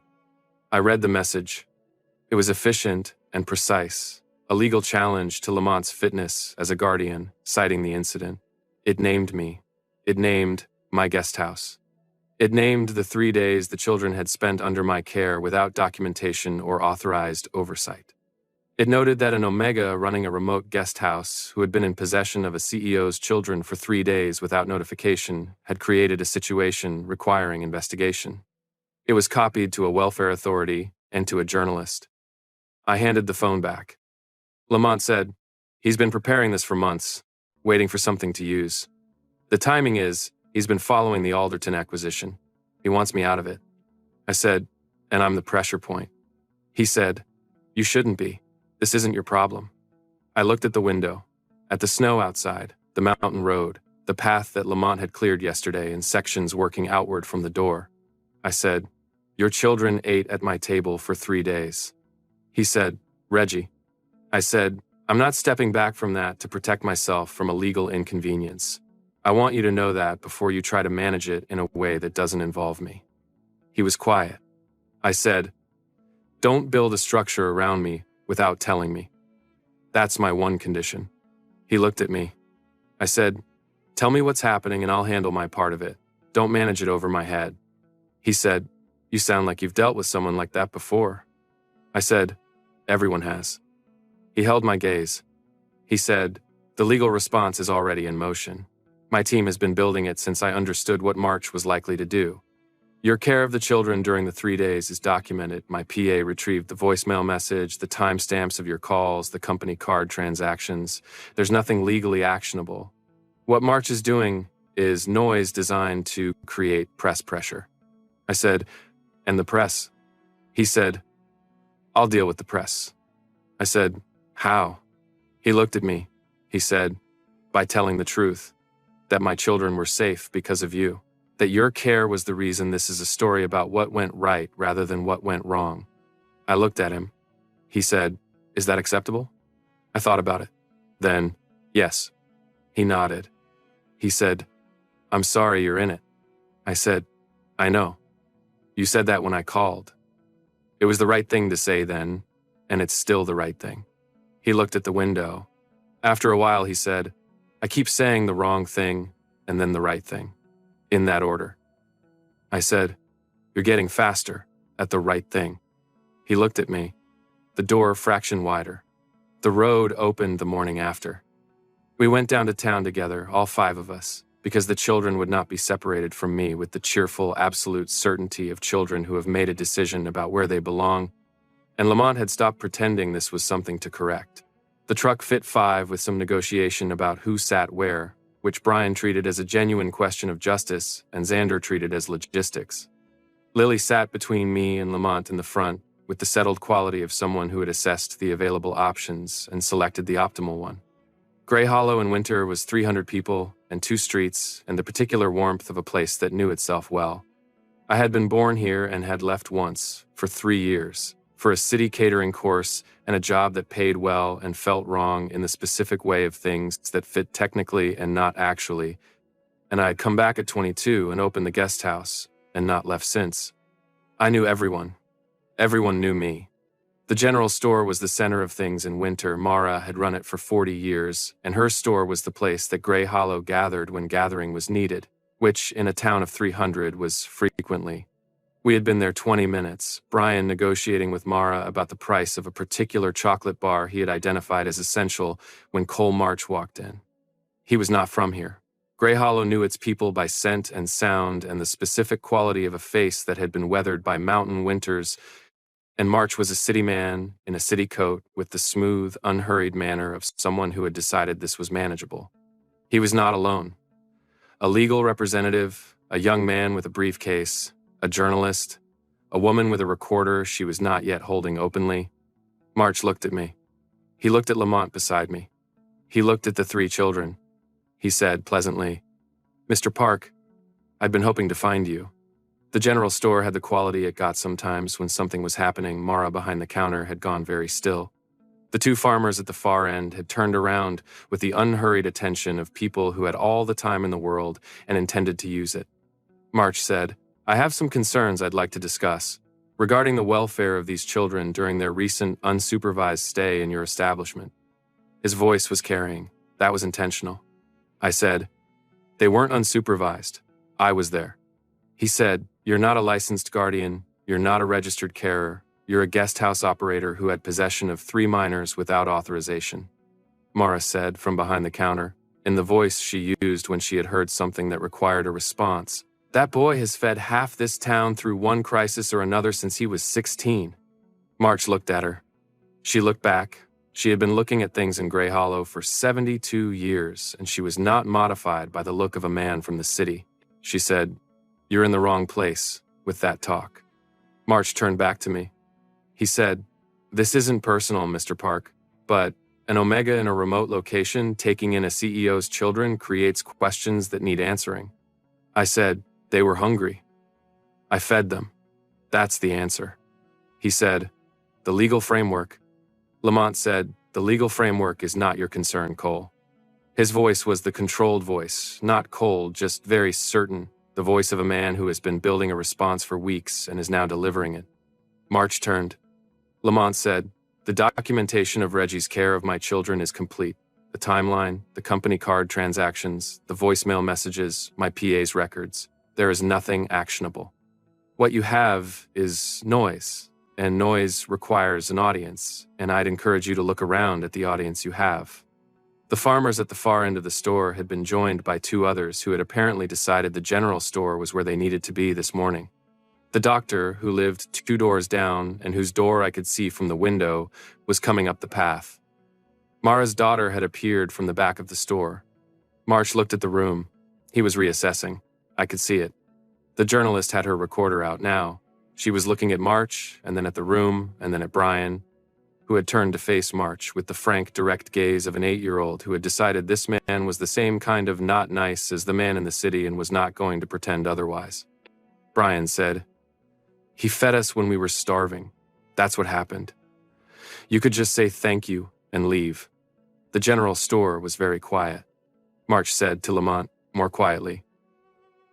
I read the message. It was efficient and precise, a legal challenge to Lamont's fitness as a guardian, citing the incident. It named me. It named my guest house. It named the 3 days the children had spent under my care without documentation or authorized oversight. It noted that an Omega running a remote guest house who had been in possession of a CEO's children for 3 days without notification had created a situation requiring investigation. It was copied to a welfare authority and to a journalist. I handed the phone back. Lamont said, "He's been preparing this for months, waiting for something to use. The timing is, he's been following the Alderton acquisition. He wants me out of it." I said, "And I'm the pressure point." He said, "You shouldn't be. This isn't your problem." I looked at the window, at the snow outside, the mountain road, the path that Lamont had cleared yesterday in sections working outward from the door. I said, "Your children ate at my table for 3 days." He said, "Reggie." I said, "I'm not stepping back from that to protect myself from a legal inconvenience. I want you to know that before you try to manage it in a way that doesn't involve me." He was quiet. I said, "Don't build a structure around me without telling me. That's my one condition." He looked at me. I said, "Tell me what's happening and I'll handle my part of it. Don't manage it over my head." He said, "You sound like you've dealt with someone like that before." I said, "Everyone has." He held my gaze. He said, "The legal response is already in motion. My team has been building it since I understood what March was likely to do. Your care of the children during the 3 days is documented. My PA retrieved the voicemail message, the timestamps of your calls, the company card transactions. There's nothing legally actionable. What March is doing is noise designed to create press pressure." I said, "And the press?" He said, "I'll deal with the press." I said, "How?" He looked at me. He said, "By telling the truth. That my children were safe because of you. That your care was the reason this is a story about what went right rather than what went wrong." I looked at him. He said, "Is that acceptable?" I thought about it. Then, "Yes." He nodded. He said, "I'm sorry you're in it." I said, "I know. You said that when I called." It was the right thing to say then, and it's still the right thing. He looked at the window. After a while, he said, "I keep saying the wrong thing and then the right thing, in that order." I said, "You're getting faster at the right thing." He looked at me. The door fraction wider. The road opened the morning after. We went down to town together, all 5 of us, because the children would not be separated from me with the cheerful, absolute certainty of children who have made a decision about where they belong. And Lamont had stopped pretending this was something to correct. The truck fit 5 with some negotiation about who sat where, which Brian treated as a genuine question of justice and Xander treated as logistics. Lily sat between me and Lamont in the front, with the settled quality of someone who had assessed the available options and selected the optimal one. Gray Hollow in winter was 300 people and 2 streets and the particular warmth of a place that knew itself well. I had been born here and had left once, for 3 years, for a city catering course and a job that paid well and felt wrong in the specific way of things that fit technically and not actually, and I had come back at 22 and opened the guest house and not left since. I knew everyone. Everyone knew me. The general store was the center of things in winter. Mara had run it for 40 years, and her store was the place that Gray Hollow gathered when gathering was needed, which, in a town of 300, was frequently. We had been there 20 minutes, Brian negotiating with Mara about the price of a particular chocolate bar he had identified as essential when Cole March walked in. He was not from here. Grey Hollow knew its people by scent and sound and the specific quality of a face that had been weathered by mountain winters, and March was a city man in a city coat with the smooth, unhurried manner of someone who had decided this was manageable. He was not alone. A legal representative, a young man with a briefcase, a journalist, a woman with a recorder she was not yet holding openly. March looked at me. He looked at Lamont beside me. He looked at the three children. He said pleasantly, "Mr. Park, I'd been hoping to find you." The general store had the quality it got sometimes when something was happening. Mara behind the counter had gone very still. The two farmers at the far end had turned around with the unhurried attention of people who had all the time in the world and intended to use it. March said, "I have some concerns I'd like to discuss regarding the welfare of these children during their recent unsupervised stay in your establishment." His voice was carrying. That was intentional. I said, "They weren't unsupervised. I was there." He said, "You're not a licensed guardian. You're not a registered carer. You're a guest house operator who had possession of 3 minors without authorization." Mara said from behind the counter, in the voice she used when she had heard something that required a response, "That boy has fed half this town through one crisis or another since he was 16. March looked at her. She looked back. She had been looking at things in Grey Hollow for 72 years, and she was not modified by the look of a man from the city. She said, "You're in the wrong place with that talk." March turned back to me. He said, "This isn't personal, Mr. Park, but an Omega in a remote location taking in a CEO's children creates questions that need answering." I said, "They were hungry. I fed them. That's the answer." He said, "The legal framework." Lamont said, "The legal framework is not your concern, Cole." His voice was the controlled voice, not cold, just very certain, the voice of a man who has been building a response for weeks and is now delivering it. March turned. Lamont said, "The documentation of Reggie's care of my children is complete. The timeline, the company card transactions, the voicemail messages, my PA's records. There is nothing actionable. What you have is noise. And noise requires an audience, and I'd encourage you to look around at the audience you have." The farmers at the far end of the store had been joined by 2 others who had apparently decided the general store was where they needed to be this morning. The doctor, who lived 2 doors down and whose door I could see from the window, was coming up the path. Mara's daughter had appeared from the back of the store. March looked at the room. He was reassessing. I could see it. The journalist had her recorder out now. She was looking at March, and then at the room, and then at Brian, who had turned to face March with the frank, direct gaze of an 8-year-old who had decided this man was the same kind of not nice as the man in the city and was not going to pretend otherwise. Brian said, "He fed us when we were starving. That's what happened. You could just say thank you and leave." The general store was very quiet. March said to Lamont, more quietly,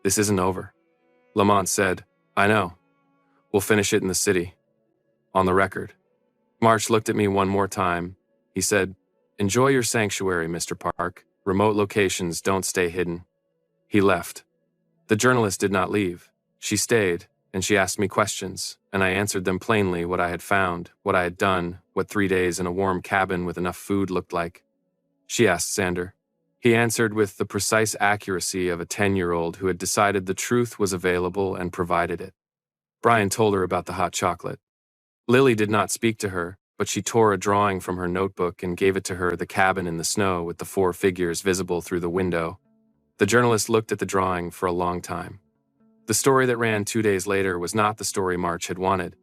"This isn't over." Lamont said, "I know. We'll finish it in the city. On the record." March looked at me one more time. He said, "Enjoy your sanctuary, Mr. Park. Remote locations don't stay hidden." He left. The journalist did not leave. She stayed, and she asked me questions, and I answered them plainly what I had found, what I had done, what 3 days in a warm cabin with enough food looked like. She asked Sander. He answered with the precise accuracy of a 10-year-old who had decided the truth was available and provided it. Brian told her about the hot chocolate. Lily did not speak to her, but she tore a drawing from her notebook and gave it to her, the cabin in the snow with the 4 figures visible through the window. The journalist looked at the drawing for a long time. The story that ran 2 days later was not the story March had wanted.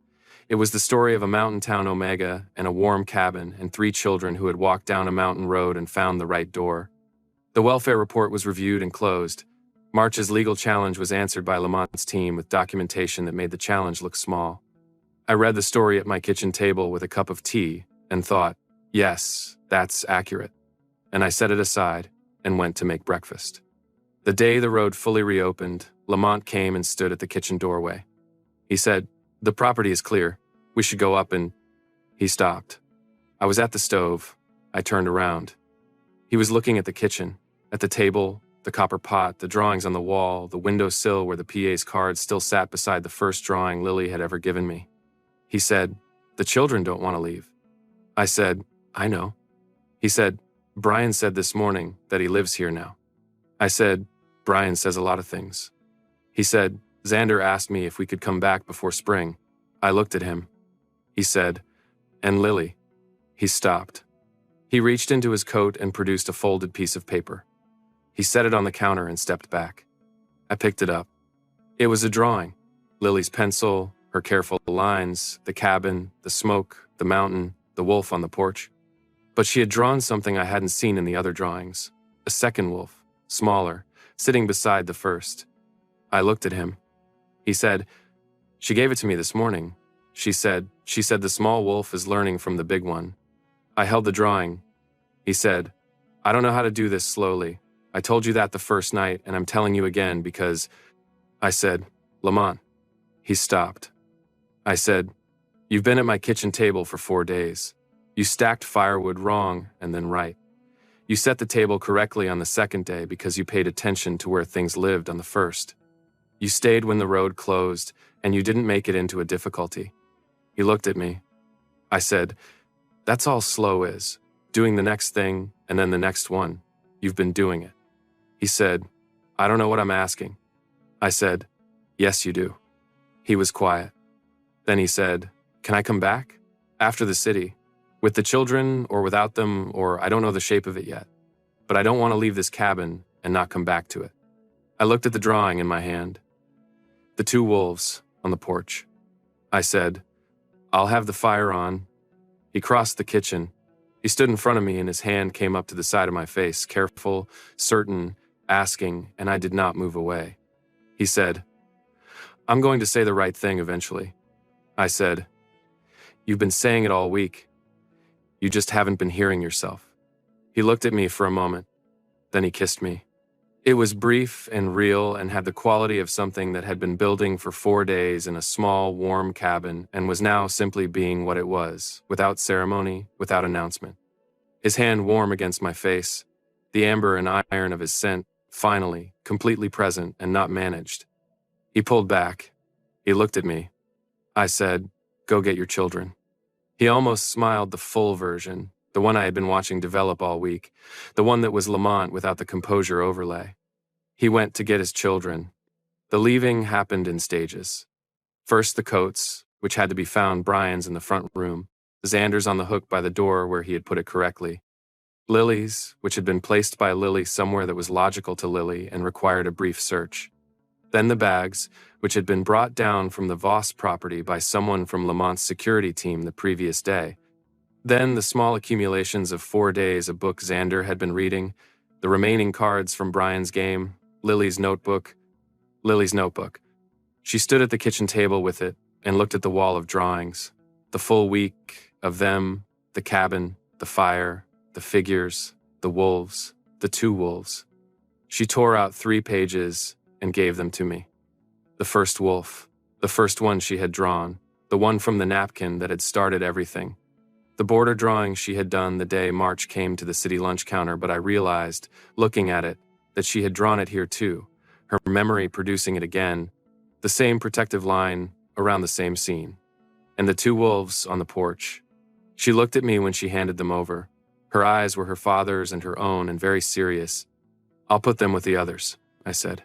It was the story of a mountain town Omega and a warm cabin and 3 children who had walked down a mountain road and found the right door. The welfare report was reviewed and closed. March's legal challenge was answered by Lamont's team with documentation that made the challenge look small. I read the story at my kitchen table with a cup of tea and thought, yes, that's accurate. And I set it aside and went to make breakfast. The day the road fully reopened, Lamont came and stood at the kitchen doorway. He said, "The property is clear. We should go up and..." He stopped. I was at the stove. I turned around. He was looking at the kitchen, at the table, the copper pot, the drawings on the wall, the windowsill where the PA's card still sat beside the first drawing Lily had ever given me. He said, "The children don't want to leave." I said, "I know." He said, "Brian said this morning that he lives here now." I said, Brian says a lot of things. He said, Xander asked me if we could come back before spring. I looked at him. He said, and Lily. He stopped. He reached into his coat and produced a folded piece of paper. He set it on the counter and stepped back. I picked it up. It was a drawing. Lily's pencil, her careful lines, the cabin, the smoke, the mountain, the wolf on the porch. But she had drawn something I hadn't seen in the other drawings. A second wolf, smaller, sitting beside the first. I looked at him. He said, she gave it to me this morning. She said the small wolf is learning from the big one. I held the drawing. He said, I don't know how to do this slowly. I told you that the first night, and I'm telling you again because... I said, Lamont. He stopped. I said, you've been at my kitchen table for 4 days. You stacked firewood wrong and then right. You set the table correctly on the second day because you paid attention to where things lived on the first. You stayed when the road closed, and you didn't make it into a difficulty. He looked at me. I said, that's all slow is. Doing the next thing, and then the next one. You've been doing it. He said, I don't know what I'm asking. I said, yes, you do. He was quiet. Then he said, can I come back? After the city. With the children, or without them, or I don't know the shape of it yet. But I don't want to leave this cabin and not come back to it. I looked at the drawing in my hand. The 2 wolves on the porch. I said, I'll have the fire on. He crossed the kitchen. He stood in front of me and his hand came up to the side of my face, careful, certain, asking, and I did not move away. He said, I'm going to say the right thing eventually. I said, you've been saying it all week. You just haven't been hearing yourself. He looked at me for a moment. Then he kissed me. It was brief and real and had the quality of something that had been building for 4 days in a small, warm cabin and was now simply being what it was, without ceremony, without announcement. His hand warm against my face, the amber and iron of his scent, finally, completely present and not managed. He pulled back. He looked at me. I said, go get your children. He almost smiled the full version, the one I had been watching develop all week, the one that was Lamont without the composure overlay. He went to get his children. The leaving happened in stages. First the coats, which had to be found Brian's in the front room, Xander's on the hook by the door where he had put it correctly. Lily's, which had been placed by Lily somewhere that was logical to Lily and required a brief search. Then the bags, which had been brought down from the Voss property by someone from Lamont's security team the previous day. Then the small accumulations of 4 days a book Xander had been reading, the remaining cards from Brian's game, Lily's notebook. She stood at the kitchen table with it and looked at the wall of drawings, the full week of them, the cabin, the fire, the figures, the wolves, the 2 wolves. She tore out 3 pages and gave them to me. The first wolf, the first one she had drawn, the one from the napkin that had started everything. The border drawing she had done the day March came to the city lunch counter, but I realized, looking at it, that she had drawn it here too, her memory producing it again, the same protective line around the same scene. And the 2 wolves on the porch. She looked at me when she handed them over. Her eyes were her father's and her own and very serious. I'll put them with the others, I said.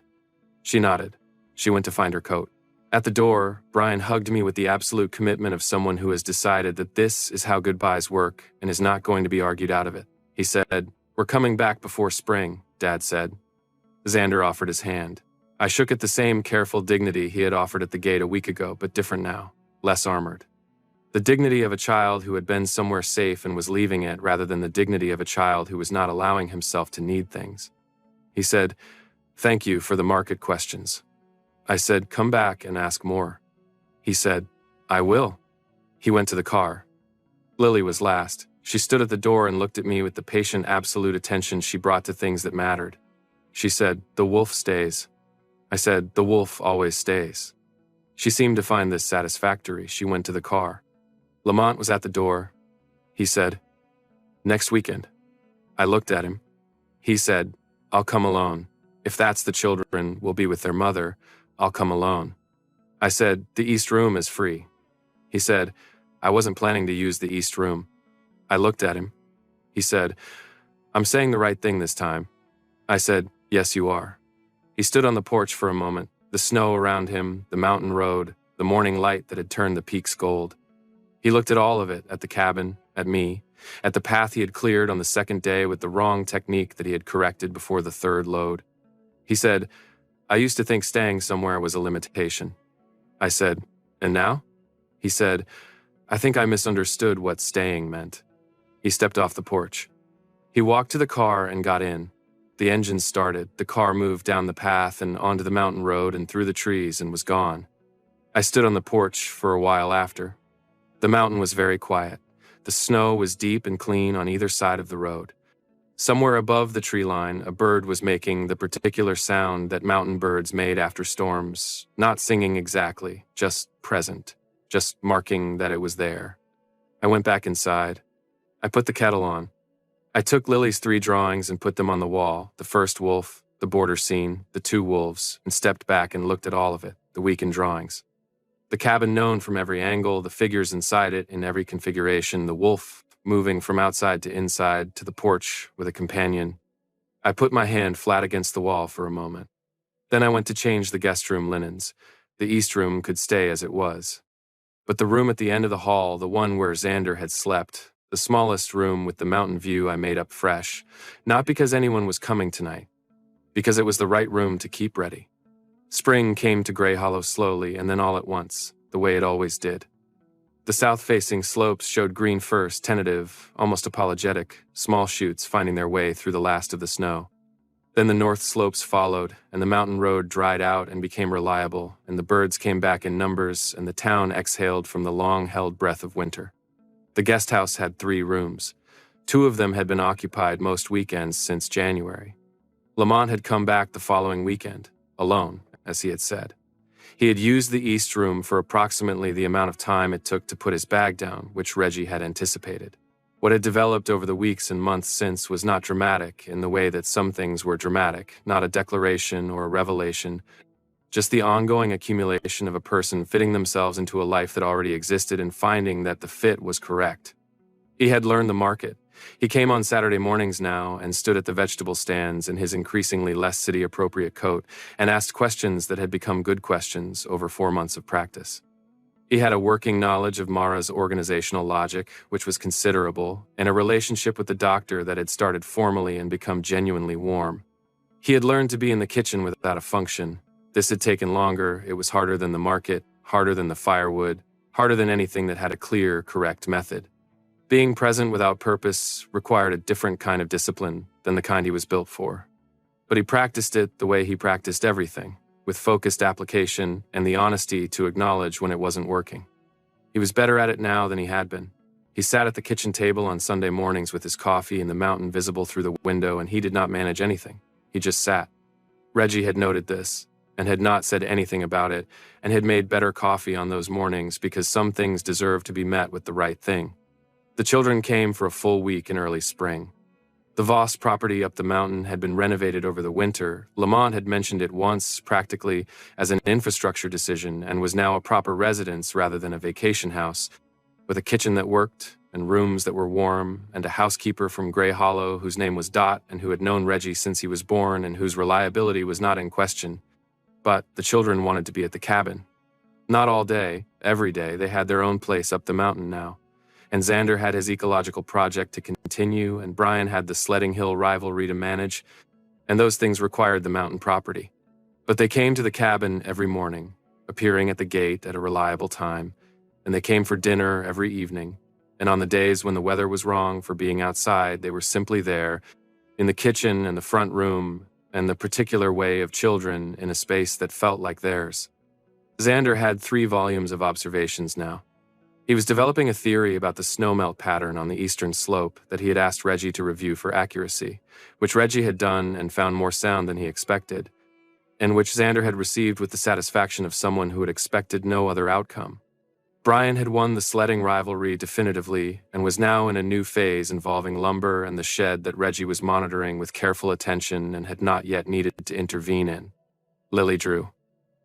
She nodded. She went to find her coat. At the door, Brian hugged me with the absolute commitment of someone who has decided that this is how goodbyes work and is not going to be argued out of it. He said, we're coming back before spring, Dad said. Xander offered his hand. I shook it the same careful dignity he had offered at the gate a week ago, but different now, less armored. The dignity of a child who had been somewhere safe and was leaving it rather than the dignity of a child who was not allowing himself to need things. He said, thank you for the market questions. I said, come back and ask more. He said, I will. He went to the car. Lily was last. She stood at the door and looked at me with the patient absolute attention she brought to things that mattered. She said, the wolf stays. I said, the wolf always stays. She seemed to find this satisfactory. She went to the car. Lamont was at the door. He said, next weekend. I looked at him. He said, I'll come alone. If that's the children will be with their mother, I'll come alone. I said, the East Room is free. He said, I wasn't planning to use the East Room. I looked at him. He said, I'm saying the right thing this time. I said, yes, you are. He He stood on the porch for a moment, the snow around him, the mountain road, the morning light that had turned the peaks gold. He looked at all of it, at the cabin, at me, at the path he had cleared on the second day with the wrong technique that he had corrected before the third load. He said, "I used to think staying somewhere was a limitation." I said, "And now?" He said, "I think I misunderstood what staying meant." He stepped off the porch. He walked to the car and got in. The engine started, the car moved down the path and onto the mountain road and through the trees and was gone. I stood on the porch for a while after. The mountain was very quiet. The snow was deep and clean on either side of the road. Somewhere above the tree line, a bird was making the particular sound that mountain birds made after storms, not singing exactly, just present, just marking that it was there. I went back inside. I put the kettle on. I took Lily's 3 drawings and put them on the wall, the first wolf, the border scene, the 2 wolves, and stepped back and looked at all of it, the weakened drawings. The cabin known from every angle, the figures inside it in every configuration, the wolf moving from outside to inside to the porch with a companion. I put my hand flat against the wall for a moment. Then I went to change the guest room linens. The east room could stay as it was. But the room at the end of the hall, the one where Xander had slept, the smallest room with the mountain view, I made up fresh, not because anyone was coming tonight, because it was the right room to keep ready. Spring came to Gray Hollow slowly and then all at once, the way it always did. The south-facing slopes showed green first, tentative, almost apologetic, small shoots finding their way through the last of the snow. Then the north slopes followed, and the mountain road dried out and became reliable, and the birds came back in numbers, and the town exhaled from the long-held breath of winter. The guest house had 3 rooms. 2 of them had been occupied most weekends since January. Lamont had come back the following weekend, alone, as he had said. He had used the east room for approximately the amount of time it took to put his bag down, which Reggie had anticipated. What had developed over the weeks and months since was not dramatic in the way that some things were dramatic, not a declaration or a revelation, just the ongoing accumulation of a person fitting themselves into a life that already existed and finding that the fit was correct. He had learned the market. He came on Saturday mornings now and stood at the vegetable stands in his increasingly less city-appropriate coat and asked questions that had become good questions over 4 months of practice. He had a working knowledge of Mara's organizational logic, which was considerable, and a relationship with the doctor that had started formally and become genuinely warm. He had learned to be in the kitchen without a function. This had taken longer. It was harder than the market, harder than the firewood, harder than anything that had a clear, correct method. Being present without purpose required a different kind of discipline than the kind he was built for. But he practiced it the way he practiced everything, with focused application and the honesty to acknowledge when it wasn't working. He was better at it now than he had been. He sat at the kitchen table on Sunday mornings with his coffee and the mountain visible through the window, and he did not manage anything. He just sat. Reggie had noted this, and had not said anything about it, and had made better coffee on those mornings because some things deserved to be met with the right thing. The children came for a full week in early spring. The Voss property up the mountain had been renovated over the winter. Lamont had mentioned it once, practically, as an infrastructure decision, and was now a proper residence rather than a vacation house, with a kitchen that worked, and rooms that were warm, and a housekeeper from Gray Hollow whose name was Dot and who had known Reggie since he was born and whose reliability was not in question. But the children wanted to be at the cabin. Not all day, every day, they had their own place up the mountain now. And Xander had his ecological project to continue, and Brian had the Sledding Hill rivalry to manage, and those things required the mountain property. But they came to the cabin every morning, appearing at the gate at a reliable time, and they came for dinner every evening, and on the days when the weather was wrong for being outside, they were simply there, in the kitchen and the front room, and the particular way of children in a space that felt like theirs. Xander had 3 volumes of observations now. He was developing a theory about the snowmelt pattern on the eastern slope that he had asked Reggie to review for accuracy, which Reggie had done and found more sound than he expected, and which Xander had received with the satisfaction of someone who had expected no other outcome. Brian had won the sledding rivalry definitively and was now in a new phase involving lumber and the shed that Reggie was monitoring with careful attention and had not yet needed to intervene in. Lily drew.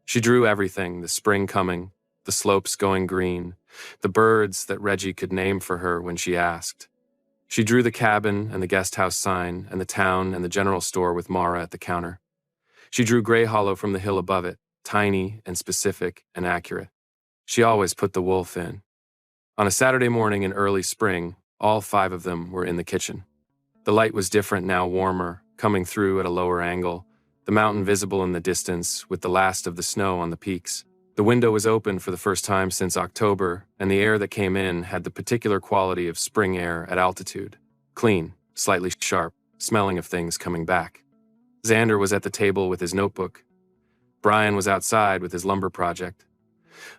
She drew everything, the spring coming, the slopes going green, the birds that Reggie could name for her when she asked. She drew the cabin and the guest house sign and the town and the general store with Mara at the counter. She drew Gray Hollow from the hill above it, tiny and specific and accurate. She always put the wolf in. On a Saturday morning in early spring, all 5 of them were in the kitchen. The light was different now, warmer, coming through at a lower angle, the mountain visible in the distance with the last of the snow on the peaks. The window was open for the first time since October, and the air that came in had the particular quality of spring air at altitude. Clean, slightly sharp, smelling of things coming back. Xander was at the table with his notebook. Brian was outside with his lumber project.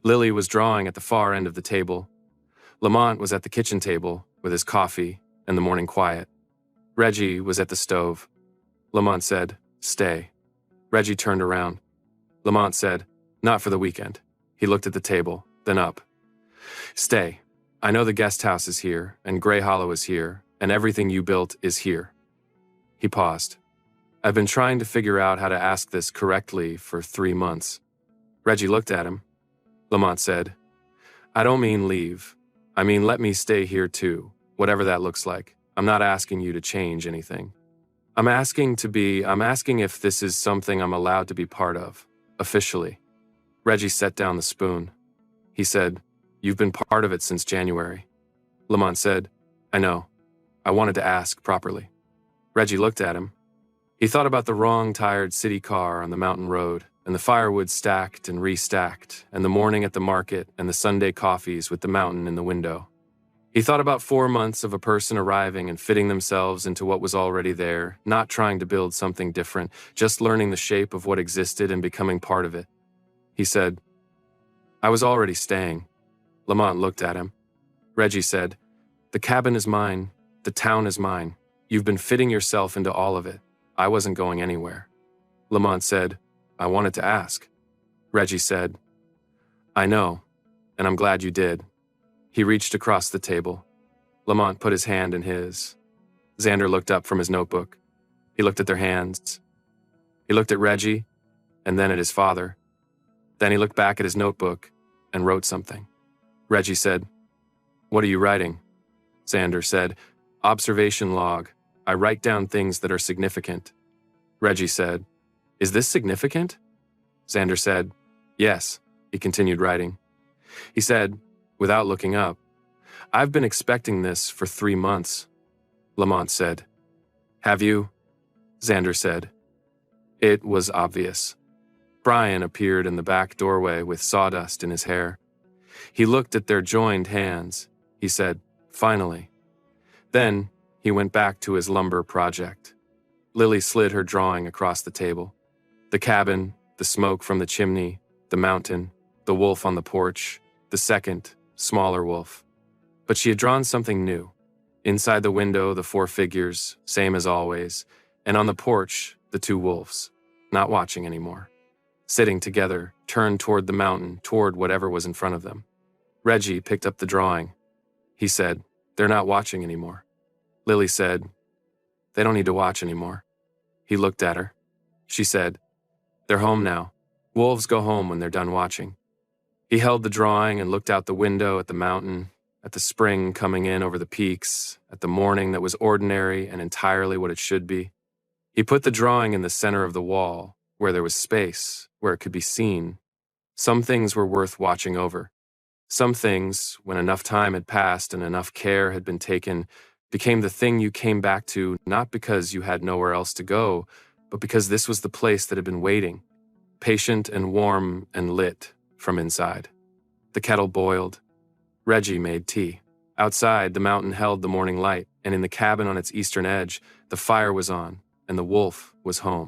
Lily was drawing at the far end of the table. Lamont was at the kitchen table with his coffee and the morning quiet. Reggie was at the stove. Lamont said, "Stay." Reggie turned around. Lamont said, "Not for the weekend." He looked at the table, then up. "Stay. I know the guest house is here, and Gray Hollow is here, and everything you built is here." He paused. "I've been trying to figure out how to ask this correctly for 3 months." Reggie looked at him. Lamont said, "I don't mean leave. I mean let me stay here too, whatever that looks like. I'm not asking you to change anything. I'm asking if this is something I'm allowed to be part of, officially." Reggie set down the spoon. He said, "You've been part of it since January." Lamont said, "I know. I wanted to ask properly." Reggie looked at him. He thought about the wrong tired city car on the mountain road, and the firewood stacked and restacked, and the morning at the market, and the Sunday coffees with the mountain in the window. He thought about 4 months of a person arriving and fitting themselves into what was already there, not trying to build something different, just learning the shape of what existed and becoming part of it. He said, "I was already staying." Lamont looked at him. Reggie said, "The cabin is mine. The town is mine. You've been fitting yourself into all of it. I wasn't going anywhere." Lamont said, "I wanted to ask." Reggie said, "I know, and I'm glad you did." He reached across the table. Lamont put his hand in his. Xander looked up from his notebook. He looked at their hands. He looked at Reggie, and then at his father. Then he looked back at his notebook and wrote something. Reggie said, "What are you writing?" Xander said, "Observation log. I write down things that are significant." Reggie said, "Is this significant?" Xander said, "Yes." He continued writing. He said, without looking up, "I've been expecting this for 3 months." Lamont said, "Have you?" Xander said, "It was obvious." Brian appeared in the back doorway with sawdust in his hair. He looked at their joined hands. He said, "Finally." Then he went back to his lumber project. Lily slid her drawing across the table. The cabin, the smoke from the chimney, the mountain, the wolf on the porch, the second, smaller wolf. But she had drawn something new. Inside the window, the 4 figures, same as always, and on the porch, the 2 wolves, not watching anymore. Sitting together, turned toward the mountain, toward whatever was in front of them. Reggie picked up the drawing. He said, "They're not watching anymore." Lily said, "They don't need to watch anymore." He looked at her. She said, "They're home now. Wolves go home when they're done watching." He held the drawing and looked out the window at the mountain, at the spring coming in over the peaks, at the morning that was ordinary and entirely what it should be. He put the drawing in the center of the wall, where there was space, where it could be seen. Some things were worth watching over. Some things, when enough time had passed and enough care had been taken, became the thing you came back to not because you had nowhere else to go, but because this was the place that had been waiting, patient and warm and lit from inside. The kettle boiled. Reggie made tea. Outside, the mountain held the morning light, and in the cabin on its eastern edge, the fire was on, and the wolf was home.